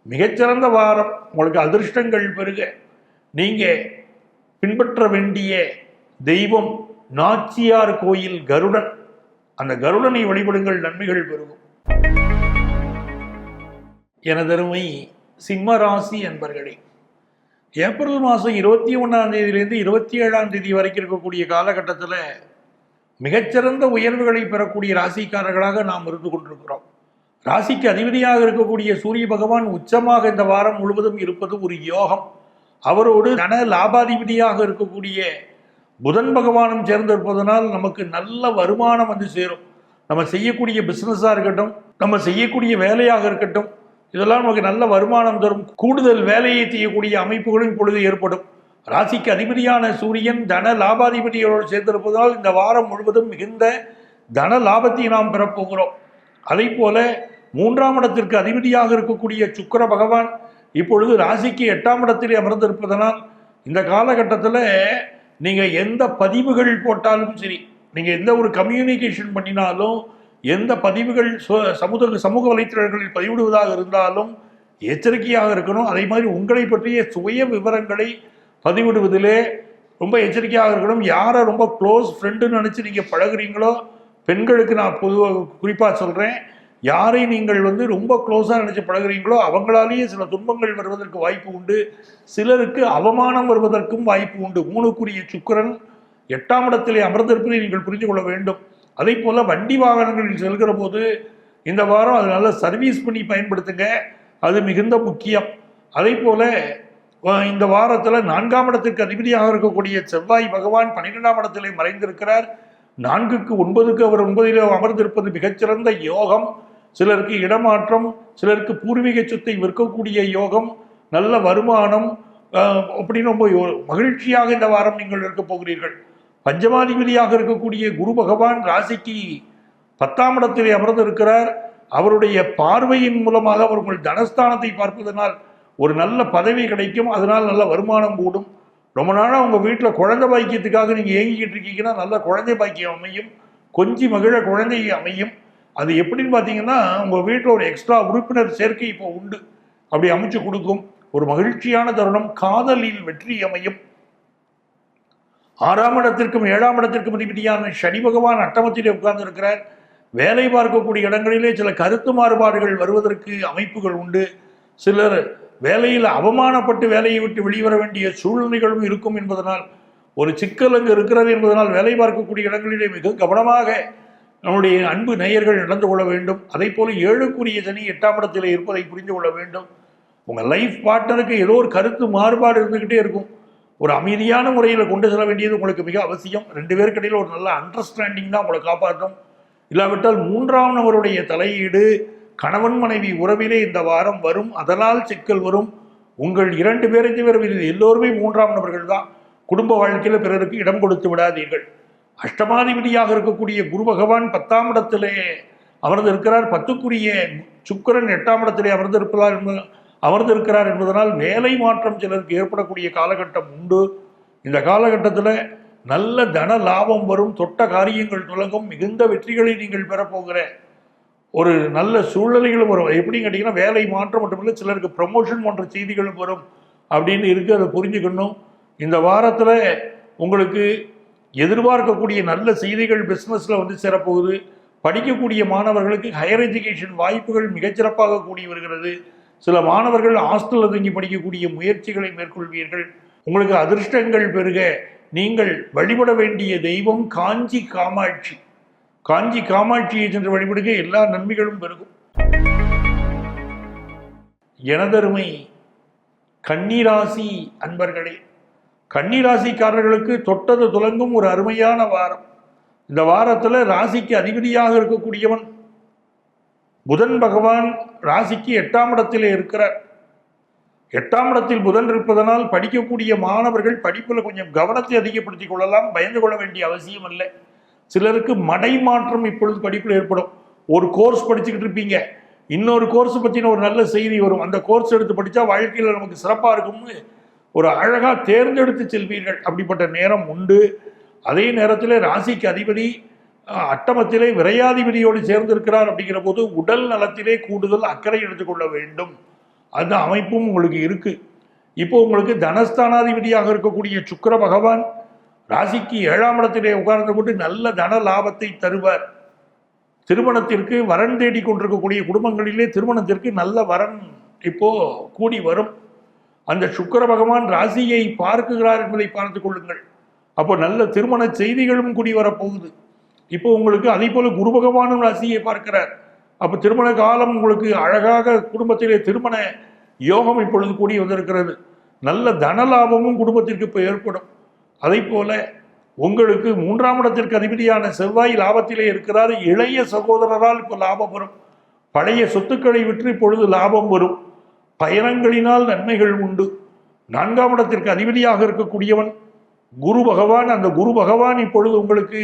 Speaker 1: மிகச்சிறந்த வாரம். உங்களுக்கு அதிர்ஷ்டங்கள் பெருக நீங்க பின்பற்ற வேண்டிய தெய்வம் நாச்சியார் கோயில் கருடன். அந்த கருடனை வழிபடுங்கள், நன்மைகள் பெருகும். எனதருமை சிம்ம ராசி என்பர்களே, ஏப்ரல் மாதம் 21ஆம் தேதியிலிருந்து 27ஆம் தேதி வரைக்கும் இருக்கக்கூடிய காலகட்டத்தில் மிகச்சிறந்த உயர்வுகளை பெறக்கூடிய ராசிக்காரர்களாக நாம் இருந்து கொண்டிருக்கிறோம். ராசிக்கு அதிபதியாக இருக்கக்கூடிய சூரிய பகவான் உச்சமாக இந்த வாரம் முழுவதும் இருப்பது ஒரு யோகம். அவரோடு தன லாபாதிபதியாக இருக்கக்கூடிய புதன் பகவானும் சேர்ந்திருப்பதனால் நமக்கு நல்ல வருமானம் வந்து சேரும். நம்ம செய்யக்கூடிய பிஸ்னஸாக இருக்கட்டும், நம்ம செய்யக்கூடிய வேலையாக இருக்கட்டும், இதெல்லாம் நமக்கு நல்ல வருமானம் தரும். கூடுதல் வேலையை செய்யக்கூடிய அமைப்புகளும் இப்பொழுது ஏற்படும். ராசிக்கு அதிபதியான சூரியன் தன லாபாதிபதியோடு சேர்ந்திருப்பதால் இந்த வாரம் முழுவதும் மிகுந்த தன லாபத்தை நாம் பெறப்போகிறோம். அதை போல 3ஆம் இடத்திற்கு அதிபதியாக இருக்கக்கூடிய சுக்கிர பகவான் இப்பொழுது ராசிக்கு 8ஆம் இடத்திலே அமர்ந்திருப்பதனால் இந்த காலகட்டத்தில் நீங்கள் எந்த பதிவுகள் போட்டாலும் சரி, நீங்கள் எந்த ஒரு கம்யூனிகேஷன் பண்ணினாலும், எந்த பதிவுகள் சமூக வலைத்தளங்களில் பதிவிடுவதாக இருந்தாலும் எச்சரிக்கையாக இருக்கணும். அதே மாதிரி உங்களை பற்றிய சுய விவரங்களை பதிவிடுவதிலே ரொம்ப எச்சரிக்கையாக இருக்கணும். யாரை ரொம்ப க்ளோஸ் ஃப்ரெண்டுன்னு நினச்சி நீங்கள் பழகுறீங்களோ, பெண்களுக்கு நான் பொதுவாக குறிப்பாக சொல்கிறேன், யாரை நீங்கள் ரொம்ப க்ளோஸாக நினச்சி பழகுறீங்களோ அவங்களாலேயே சில துன்பங்கள் வருவதற்கு வாய்ப்பு உண்டு. சிலருக்கு அவமானம் வருவதற்கும் வாய்ப்பு உண்டு. 3க்குரிய சுக்கிரன் 8ஆம் இடத்திலே அமர்ந்திருப்பதை நீங்கள் புரிந்து கொள்ள வேண்டும். அதே போல் வண்டி வாகனங்களில் செல்கிற போது இந்த வாரம் அது நல்லா சர்வீஸ் பண்ணி பயன்படுத்துங்க, அது மிகுந்த முக்கியம். அதே போல் இந்த வாரத்தில் 4ஆம் இடத்திற்கு அதிபதியாக இருக்கக்கூடிய செவ்வாய் பகவான் 12ஆம் இடத்திலே மறைந்திருக்கிறார். 4க்கு 9க்கு அவர் 9இல் அமர்ந்திருப்பது மிகச்சிறந்த யோகம். சிலருக்கு இடமாற்றம், சிலருக்கு பூர்வீக சொத்தை விற்கக்கூடிய யோகம், நல்ல வருமானம், அப்படின்னு ரொம்ப மகிழ்ச்சியாக இந்த வாரம் நீங்கள் இருக்க போகிறீர்கள். பஞ்சமாதிபதியாக இருக்கக்கூடிய குரு பகவான் ராசிக்கு 10ஆம் இடத்திலே அமர்ந்திருக்கிறார். அவருடைய பார்வையின் மூலமாக அவர் உங்கள் தனஸ்தானத்தை பார்ப்பதனால் ஒரு நல்ல பதவி கிடைக்கும். அதனால் நல்ல வருமானம் கூடும். ரொம்ப நாளாக உங்கள் வீட்டில் குழந்தை பாக்கியத்துக்காக நீங்கள் ஏங்கிக்கிட்டு இருக்கீங்கன்னா நல்ல குழந்தை பாக்கியம் அமையும். கொஞ்சி மகிழ குழந்தை அமையும். அது எப்படின்னு பார்த்தீங்கன்னா, உங்கள் வீட்டில் ஒரு எக்ஸ்ட்ரா உறுப்பினர் சேர்க்கை இப்போ உண்டு. அப்படி அமைச்சு கொடுக்கும். ஒரு மகிழ்ச்சியான தருணம். காதலில் வெற்றி அமையும். 6ஆம் இடத்திற்கும் 7ஆம் இடத்திற்கும் அதிபதியான சனி பகவான் அட்டமத்திலே உட்கார்ந்து இருக்கிறார். வேலை பார்க்கக்கூடிய இடங்களிலே சில கருத்து மாறுபாடுகள் வருவதற்கு அமைப்புகள் உண்டு. சிலர் வேலையில் அவமானப்பட்டு வேலையை விட்டு வெளிவர வேண்டிய சூழ்நிலைகளும் இருக்கும் என்பதனால், ஒரு சிக்கல் அங்கு இருக்கிறது என்பதனால் வேலை பார்க்கக்கூடிய இடங்களிலே மிக கவனமாக நம்முடைய அன்பு நேயர்கள் நடந்து கொள்ள வேண்டும். அதே போல 7க்குரிய சனி 8ஆம் இடத்திலே இருப்பதை புரிந்து கொள்ள வேண்டும். உங்கள் லைஃப் பார்ட்னருக்கு ஏதோ ஒரு கருத்து மாறுபாடு இருந்துக்கிட்டே இருக்கும். ஒரு அமைதியான முறையில் கொண்டு செல்ல வேண்டியது உங்களுக்கு மிக அவசியம். 2 பேருக்கு இடையில் ஒரு நல்ல அண்டர்ஸ்டாண்டிங் தான் உங்களை காப்பாற்றும். இல்லாவிட்டால் 3ஆம் நபருடைய தலையீடு கணவன் மனைவி உறவிலே இந்த வாரம் வரும். அதனால் சிக்கல் வரும். உங்கள் 2 பேரை தவிர எல்லோருமே 3ஆம் நபர்கள் தான். குடும்ப வாழ்க்கையில் பிறருக்கு இடம் கொடுத்து விடாதீர்கள். அஷ்டமாதிபதியாக இருக்கக்கூடிய குரு பகவான் 10ஆம் இடத்திலே அமர்ந்திருக்கிறார். 10க்குரிய சுக்கிரன் 8ஆம் இடத்திலே அமர்ந்திருக்கிறார் என்பதனால் வேலை மாற்றம் சிலருக்கு ஏற்படக்கூடிய காலகட்டம் உண்டு. இந்த காலகட்டத்தில் நல்ல தன லாபம் வரும். தொட்ட காரியங்கள் துலங்கும். மிகுந்த வெற்றிகளை நீங்கள் பெறப்போகிற ஒரு நல்ல சூழ்நிலைகளும் வரும். எப்படின்னு கேட்டிங்கன்னா, வேலை மாற்றம் மட்டுமில்லை, சிலருக்கு ப்ரமோஷன் போன்ற செய்திகளும் வரும் அப்படின்னு இருக்குது. அதை புரிஞ்சுக்கணும். இந்த வாரத்தில் உங்களுக்கு எதிர்பார்க்கக்கூடிய நல்ல செய்திகள் பிஸ்னஸில் சேரப்போகுது. படிக்கக்கூடிய மாணவர்களுக்கு ஹையர் எஜுகேஷன் வாய்ப்புகள் மிகச்சிறப்பாக கூடி வருகிறது. சில மாணவர்கள் ஹாஸ்டலில் தங்கி படிக்கக்கூடிய முயற்சிகளை மேற்கொள்வீர்கள். உங்களுக்கு அதிர்ஷ்டங்கள் பெருக நீங்கள் வழிபட வேண்டிய தெய்வம் காஞ்சி காமாட்சி. காஞ்சி காமாட்சியை சென்று வழிபடுக, எல்லா நன்மைகளும் பெருகும். எனதருமை கன்னிராசி அன்பர்களே, கன்னிராசிக்காரர்களுக்கு தொட்டது துலங்கும் ஒரு அருமையான வாரம். இந்த வாரத்தில் ராசிக்கு அதிபதியாக இருக்கக்கூடியவன் புதன் பகவான் ராசிக்கு 8ஆம் இடத்திலே இருக்கிறார். 8ஆம் இடத்தில் புதன் இருப்பதனால் படிக்கக்கூடிய மாணவர்கள் படிப்பில் கொஞ்சம் கவனத்தை அதிகப்படுத்திக் கொள்ளலாம். பயந்து கொள்ள வேண்டிய அவசியம் இல்லை. சிலருக்கு மடை மாற்றம் இப்பொழுது படிப்பில் ஏற்படும். ஒரு கோர்ஸ் படிச்சுக்கிட்டு இருப்பீங்க, இன்னொரு கோர்ஸ் பற்றின ஒரு நல்ல செய்தி வரும். அந்த கோர்ஸ் எடுத்து படித்தா வாழ்க்கையில் நமக்கு சிறப்பாக இருக்கும்னு ஒரு அழகாக தேர்ந்தெடுத்து செல்வீர்கள். அப்படிப்பட்ட நேரம் உண்டு. அதே நேரத்தில் ராசிக்கு அதிபதி அட்டமத்திலே விரையாதிபதியோடு சேர்ந்திருக்கிறார். அப்படிங்கிற போது உடல் நலத்திலே கூடுதல் அக்கறை எடுத்துக்கொள்ள வேண்டும். அந்த அமைப்பும் உங்களுக்கு இருக்கு. இப்போ உங்களுக்கு தனஸ்தானாதிபதியாக இருக்கக்கூடிய சுக்கிர பகவான் ராசிக்கு 7ஆம் இடத்திலே உட்கார்ந்து கொண்டு நல்ல தன லாபத்தை தருவார். திருமணத்திற்கு வரன் தேடி கொண்டிருக்கக்கூடிய குடும்பங்களிலே திருமணத்திற்கு நல்ல வரன் இப்போ கூடி வரும். அந்த சுக்கிர பகவான் ராசியை பார்க்குகிறார் என்பதை பார்த்து கொள்ளுங்கள். அப்போ நல்ல திருமண செய்திகளும் கூடி வரப்போகுது. இப்போ உங்களுக்கு அதே போல குரு பகவானும் ராசியை பார்க்கிறார். அப்போ திருமண காலம் உங்களுக்கு அழகாக குடும்பத்திலே திருமண யோகம் இப்பொழுது கூடி வந்திருக்கிறது. நல்ல தன லாபமும் குடும்பத்திற்கு இப்போ ஏற்படும். அதை போல உங்களுக்கு 3ஆம் இடத்திற்கு அதிபதியான செவ்வாய் லாபத்திலே இருக்கிறார். இளைய சகோதரரால் இப்போ லாபம் வரும். பழைய சொத்துக்களை விற்று இப்பொழுது லாபம் வரும். பயணங்களினால் நன்மைகள் உண்டு. 4ஆம் இடத்திற்கு அதிபதியாக இருக்கக்கூடியவன் குரு பகவான். அந்த குரு பகவான் இப்பொழுது உங்களுக்கு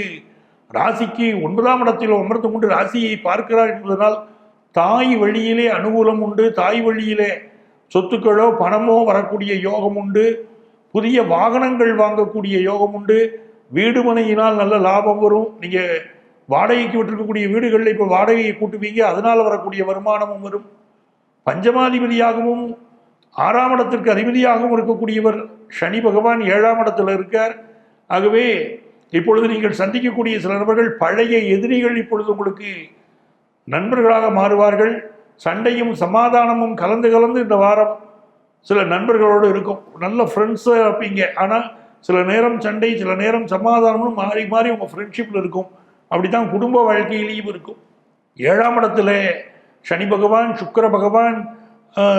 Speaker 1: ராசிக்கு 9ஆம் இடத்தில் அமர்ந்து கொண்டு ராசியை பார்க்கிறார் என்பதனால் தாய் வழியிலே அனுகூலம் உண்டு. தாய் வழியிலே சொத்துக்களோ பணமோ வரக்கூடிய யோகம் உண்டு. புதிய வாகனங்கள் வாங்கக்கூடிய யோகம் உண்டு. வீடு மனையினால் நல்ல லாபம் வரும். நீங்கள் வாடகைக்கு விட்டிருக்கக்கூடிய வீடுகளில் இப்போ வாடகையை கூட்டுவீங்க, அதனால் வரக்கூடிய வருமானமும் வரும். பஞ்சமாதிபதியாகவும் 6ஆம் இடத்திற்கு அதிபதியாகவும் இருக்கக்கூடியவர் சனி பகவான் 7ஆம் இடத்துல இருக்கார். ஆகவே இப்பொழுது நீங்கள் சந்திக்கக்கூடிய சில நபர்கள் பழைய எதிரிகள் இப்பொழுது உங்களுக்கு நண்பர்களாக மாறுவார்கள். சண்டையும் சமாதானமும் கலந்து கலந்து இந்த வாரம் சில நண்பர்களோடு இருக்கும். நல்ல ஃப்ரெண்ட்ஸு இருப்பீங்க. ஆனால் சில நேரம் சண்டை, சில நேரம் சமாதானமும் மாறி மாறி உங்கள் ஃப்ரெண்ட்ஷிப்பில் இருக்கும். அப்படி தான் குடும்ப வாழ்க்கையிலையும் இருக்கும். 7ஆம் இடத்துல சனி பகவான், சுக்கிர பகவான்,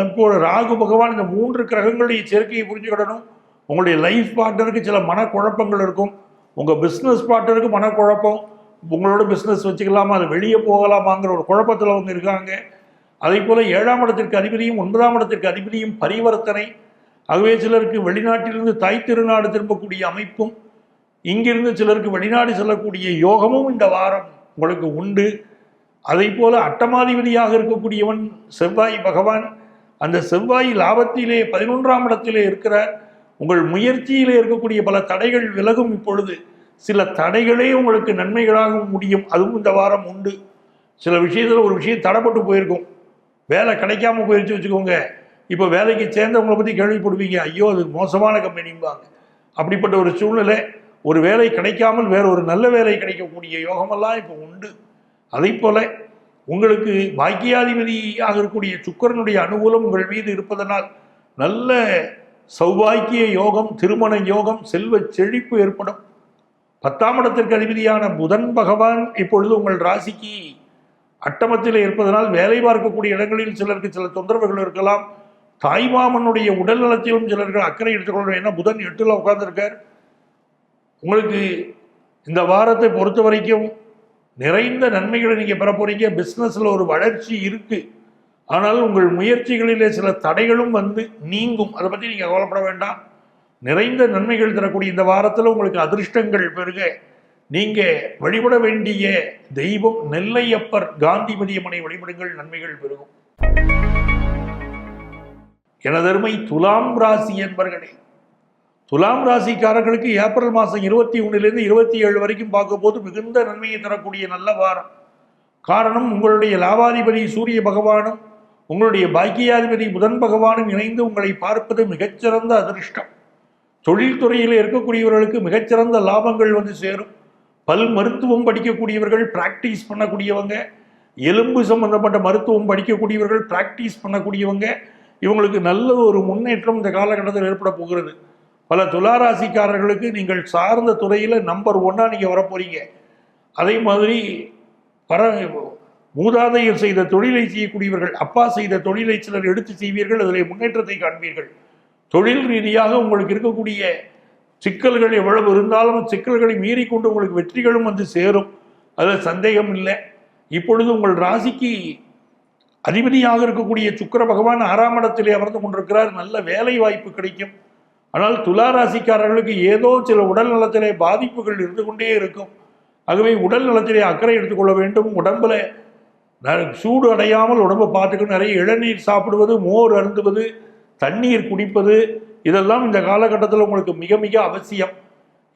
Speaker 1: இப்போ ராகு பகவான், இந்த 3 கிரகங்களுடைய சேர்க்கையை புரிஞ்சுக்கிடணும். உங்களுடைய லைஃப் பார்ட்னருக்கு சில மனக்குழப்பங்கள் இருக்கும். உங்கள் பிஸ்னஸ் பார்ட்னருக்கு மனக்குழப்பம். உங்களோட பிஸ்னஸ் வச்சுக்கலாமா, அது வெளியே போகலாமாங்கிற ஒரு குழப்பத்தில் அவங்க இருக்காங்க. அதே போல் 7ஆம் இடத்திற்கு அதிபதியும் 9ஆம் இடத்திற்கு அதிபதியும் பரிவர்த்தனை. ஆகவே சிலருக்கு வெளிநாட்டிலிருந்து தாய் திருநாடு திரும்பக்கூடிய அமைப்பும், இங்கிருந்து சிலருக்கு வெளிநாடு செல்லக்கூடிய யோகமும் இந்த வாரம் உங்களுக்கு உண்டு. அதை போல அட்டமாதிபதியாக இருக்கக்கூடியவன் செவ்வாய் பகவான். அந்த செவ்வாய் லாபத்திலே 11ஆம் இடத்திலே இருக்கிறார். உங்கள் முயற்சியிலே இருக்கக்கூடிய பல தடைகள் விலகும். இப்பொழுது சில தடைகளே உங்களுக்கு நன்மைகளாக முடியும். அதுவும் இந்த வாரம் உண்டு. சில விஷயத்தில் ஒரு விஷயம் தடைப்பட்டு போயிருக்கும், வேலை கிடைக்காம போயிடுச்சு வச்சுக்கோங்க. இப்போ வேலைக்கு சேர்ந்தவங்களை பற்றி கேள்விப்படுவீங்க, ஐயோ அது மோசமான கம்பெனிம்பாங்க. அப்படிப்பட்ட ஒரு சூழ்நிலை, ஒரு வேலை கிடைக்காமல் வேற ஒரு நல்ல வேலை கிடைக்கக்கூடிய யோகமெல்லாம் இப்போ உண்டு. அதை போல உங்களுக்கு பாக்கியாதிபதியாக இருக்கக்கூடிய சுக்கிரனுடைய அனுகூலம் உங்கள் மீது இருப்பதனால் நல்ல சௌபாக்கிய யோகம், திருமண யோகம், செல்வ செழிப்பு ஏற்படும். 10ஆம் இடத்திற்கு அதிபதியான புதன் பகவான் இப்பொழுது உங்கள் ராசிக்கு அட்டமத்தில் இருப்பதனால் வேலை பார்க்கக்கூடிய இடங்களில் சிலருக்கு சில தொந்தரவுகள் இருக்கலாம். தாய்மாமனுடைய உடல் நலத்திலும் சிலர்கள் அக்கறை எடுத்துக்கொள்ள. ஏன்னா புதன் 8ல் உட்கார்ந்துருக்கார். உங்களுக்கு இந்த வாரத்தை பொறுத்த வரைக்கும் நிறைந்த நன்மைகளை நீங்கள் பெற போறீங்க. பிஸ்னஸில் ஒரு வளர்ச்சி இருக்கு. ஆனால் உங்கள் முயற்சிகளிலே சில தடைகளும் வந்து நீங்கும். அதை பற்றி நீங்கள் கவலைப்பட வேண்டாம். நிறைந்த நன்மைகள் தரக்கூடிய இந்த வாரத்தில் உங்களுக்கு அதிர்ஷ்டங்கள் பெருக. நீங்கள் வழிபட வேண்டிய தெய்வம் நெல்லையப்பர் காந்திமதி அம்மனை வழிபடுங்கள், நன்மைகள் பெருகும். எனதருமை துலாம் ராசி என்பர்களே, துலாம் ராசிக்காரர்களுக்கு ஏப்ரல் மாதம் 21லிருந்து 27 வரைக்கும் பார்க்கும்போது மிகுந்த நன்மையை தரக்கூடிய நல்ல வாரம். காரணம், உங்களுடைய லாபாதிபதி சூரிய பகவானும் உங்களுடைய பாக்கியாதிபதி புதன் பகவானும் இணைந்து உங்களை பார்ப்பது மிகச்சிறந்த அதிர்ஷ்டம். தொழில்துறையில் இருக்கக்கூடியவர்களுக்கு மிகச்சிறந்த லாபங்கள் வந்து சேரும். பல் மருத்துவம் படிக்கக்கூடியவர்கள், பிராக்டிஸ் பண்ணக்கூடியவங்க, எலும்பு சம்பந்தப்பட்ட மருத்துவம் படிக்கக்கூடியவர்கள், பிராக்டிஸ் பண்ணக்கூடியவங்க, இவங்களுக்கு நல்ல ஒரு முன்னேற்றம் இந்த காலகட்டத்தில் ஏற்பட போகிறது. பல துளாராசிக்காரர்களுக்கு நீங்கள் சார்ந்த துறையில் நம்பர் 1 நீங்கள் வரப்போறீங்க. அதே மாதிரி மூதாதையர் செய்த தொழிலை செய்யக்கூடியவர்கள், அப்பா செய்த தொழிலை சிலர் எடுத்து செய்வீர்கள், அதில் முன்னேற்றத்தை காண்பீர்கள். தொழில் ரீதியாக உங்களுக்கு இருக்கக்கூடிய சிக்கல்கள் எவ்வளவு இருந்தாலும் சிக்கல்களை மீறி கொண்டு உங்களுக்கு வெற்றிகளும் வந்து சேரும். அதில் சந்தேகம் இல்லை. இப்பொழுது உங்கள் ராசிக்கு அதிபதியாக இருக்கக்கூடிய சுக்கிர பகவான் 6ஆம் இடத்திலே அமர்ந்து கொண்டிருக்கிறார். நல்ல வேலை வாய்ப்பு கிடைக்கும். ஆனால் துலா ராசிக்காரர்களுக்கு ஏதோ சில உடல் நலத்திலே பாதிப்புகள் இருந்து கொண்டே இருக்கும். ஆகவே உடல் நலத்திலே அக்கறை எடுத்துக்கொள்ள வேண்டும். உடம்புல சூடு அடையாமல் உடம்பை பார்த்துக்கணும். நிறைய இளநீர் சாப்பிடுவது, மோர் அருந்துவது, தண்ணீர் குடிப்பது, இதெல்லாம் இந்த காலகட்டத்தில் உங்களுக்கு மிக மிக அவசியம்.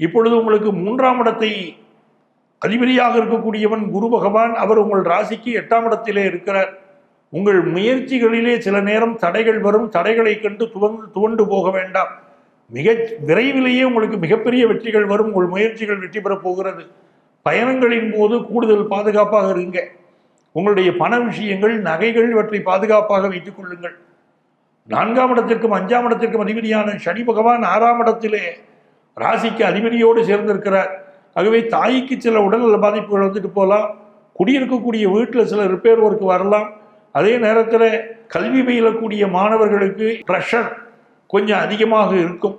Speaker 1: இப்பொழுது உங்களுக்கு 3ஆம் இடத்தை அதிபதியாக இருக்கக்கூடியவன் குரு பகவான். அவர் உங்கள் ராசிக்கு 8ஆம் இடத்திலே இருக்கிறார். உங்கள் முயற்சிகளிலே சில நேரம் தடைகள் வரும். தடைகளை கண்டு துவண்டு போக வேண்டாம். மிக விரைவிலேயே உங்களுக்கு மிகப்பெரிய வெற்றிகள் வரும். உங்கள் முயற்சிகள் வெற்றி பெறப் போகிறது. பயணங்களின் போது கூடுதல் பாதுகாப்பாக இருங்க. உங்களுடைய பண விஷயங்கள், நகைகள், இவற்றை பாதுகாப்பாக வைத்துக் கொள்ளுங்கள். 4ஆம் இடத்திற்கும் 5ஆம் இடத்திற்கும் அதிபதியான சனி பகவான் 6ஆம் இடத்திலே ராசிக்கு அதிபதியோடு சேர்ந்திருக்கிறார். ஆகவே தாய்க்கு சில உடல்நல பாதிப்புகள் வந்துட்டு போகலாம். குடியிருக்கக்கூடிய வீட்டில் சில ரிப்பேர் ஒர்க் வரலாம். அதே நேரத்தில் கல்வி பயிலக்கூடிய மாணவர்களுக்கு ப்ரெஷர் கொஞ்சம் அதிகமாக இருக்கும்.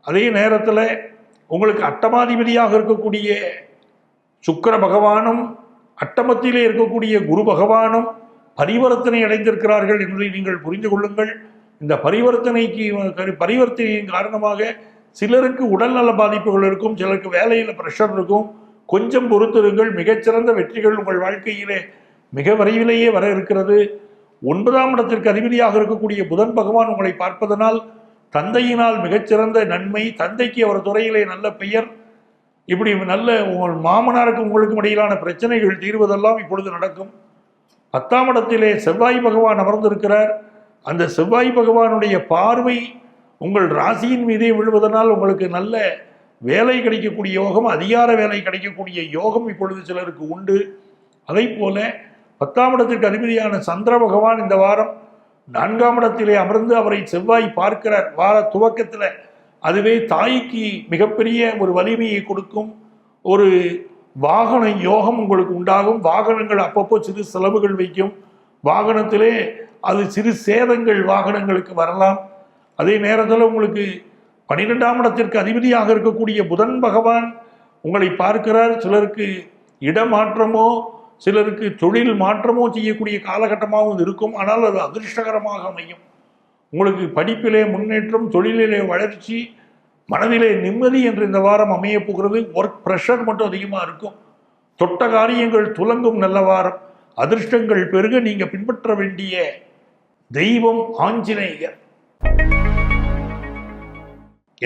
Speaker 1: அதே நேரத்தில் உங்களுக்கு அட்டமாதிபதியாக இருக்கக்கூடிய சுக்கிர பகவானும் அட்டமத்திலே இருக்கக்கூடிய குரு பகவானும் பரிவர்த்தனை அடைந்திருக்கிறார்கள் என்பதை நீங்கள் புரிந்து கொள்ளுங்கள். இந்த பரிவர்த்தனையின் காரணமாக சிலருக்கு உடல்நல பாதிப்புகள் இருக்கும், சிலருக்கு வேலையில் ப்ரெஷர் இருக்கும். கொஞ்சம் பொறுத்திருங்கள். மிகச்சிறந்த வெற்றிகள் உங்கள் வாழ்க்கையிலே மிக விரைவிலேயே வர இருக்கிறது. 9ஆம் இடத்திற்கு அதிபதியாக இருக்கக்கூடிய புதன் பகவான் உங்களை பார்ப்பதனால் தந்தையினால் மிகச்சிறந்த நன்மை. தந்தைக்கு அவர் துறையிலே நல்ல பெயர். இப்படி நல்ல உங்கள் மாமனாருக்கும் உங்களுக்கும் இடையிலான பிரச்சனைகள் தீர்வதெல்லாம் இப்பொழுது நடக்கும். 10ஆம் இடத்திலே செவ்வாய் பகவான் அமர்ந்திருக்கிறார். அந்த செவ்வாய் பகவானுடைய பார்வை உங்கள் ராசியின் மீதே விழுவதனால் உங்களுக்கு நல்ல வேலை கிடைக்கக்கூடிய யோகம், அதிகார வேலை கிடைக்கக்கூடிய யோகம் இப்பொழுது சிலருக்கு உண்டு. அதை போல 10ஆம் இடத்திற்கு அதிபதியான சந்திர பகவான் இந்த வாரம் 4ஆம் இடத்திலே அமர்ந்து அவரை செவ்வாய் பார்க்கிறார் வார துவக்கத்தில். அதுவே தாய்க்கு மிகப்பெரிய ஒரு வலிமையை கொடுக்கும். ஒரு வாகன யோகம் உங்களுக்கு உண்டாகும். வாகனங்கள் அப்பப்போ சிறு செலவுகள் வைக்கும். வாகனத்திலே அது சிறு சேதங்கள் வாகனங்களுக்கு வரலாம். அதே நேரத்தில் உங்களுக்கு 12ஆம் இடத்திற்கு அதிபதியாக இருக்கக்கூடிய புதன் பகவான் உங்களை பார்க்கிறார். சிலருக்கு இடமாற்றமோ சிலருக்கு தொழில் மாற்றமோ செய்யக்கூடிய காலகட்டமாகவும் இருக்கும். ஆனால் அது அதிர்ஷ்டகரமாக அமையும். உங்களுக்கு படிப்பிலே முன்னேற்றம், தொழிலிலே வளர்ச்சி, மனதிலே நிம்மதி என்று இந்த வாரம் அமைய போகிறது. ஒர்க் ப்ரெஷர் மட்டும் அதிகமாக இருக்கும். தொட்ட காரியங்கள் துலங்கும் நல்ல வாரம். அதிர்ஷ்டங்கள் பெருக நீங்கள் பின்பற்ற வேண்டிய தெய்வம் ஆஞ்சநேயர்.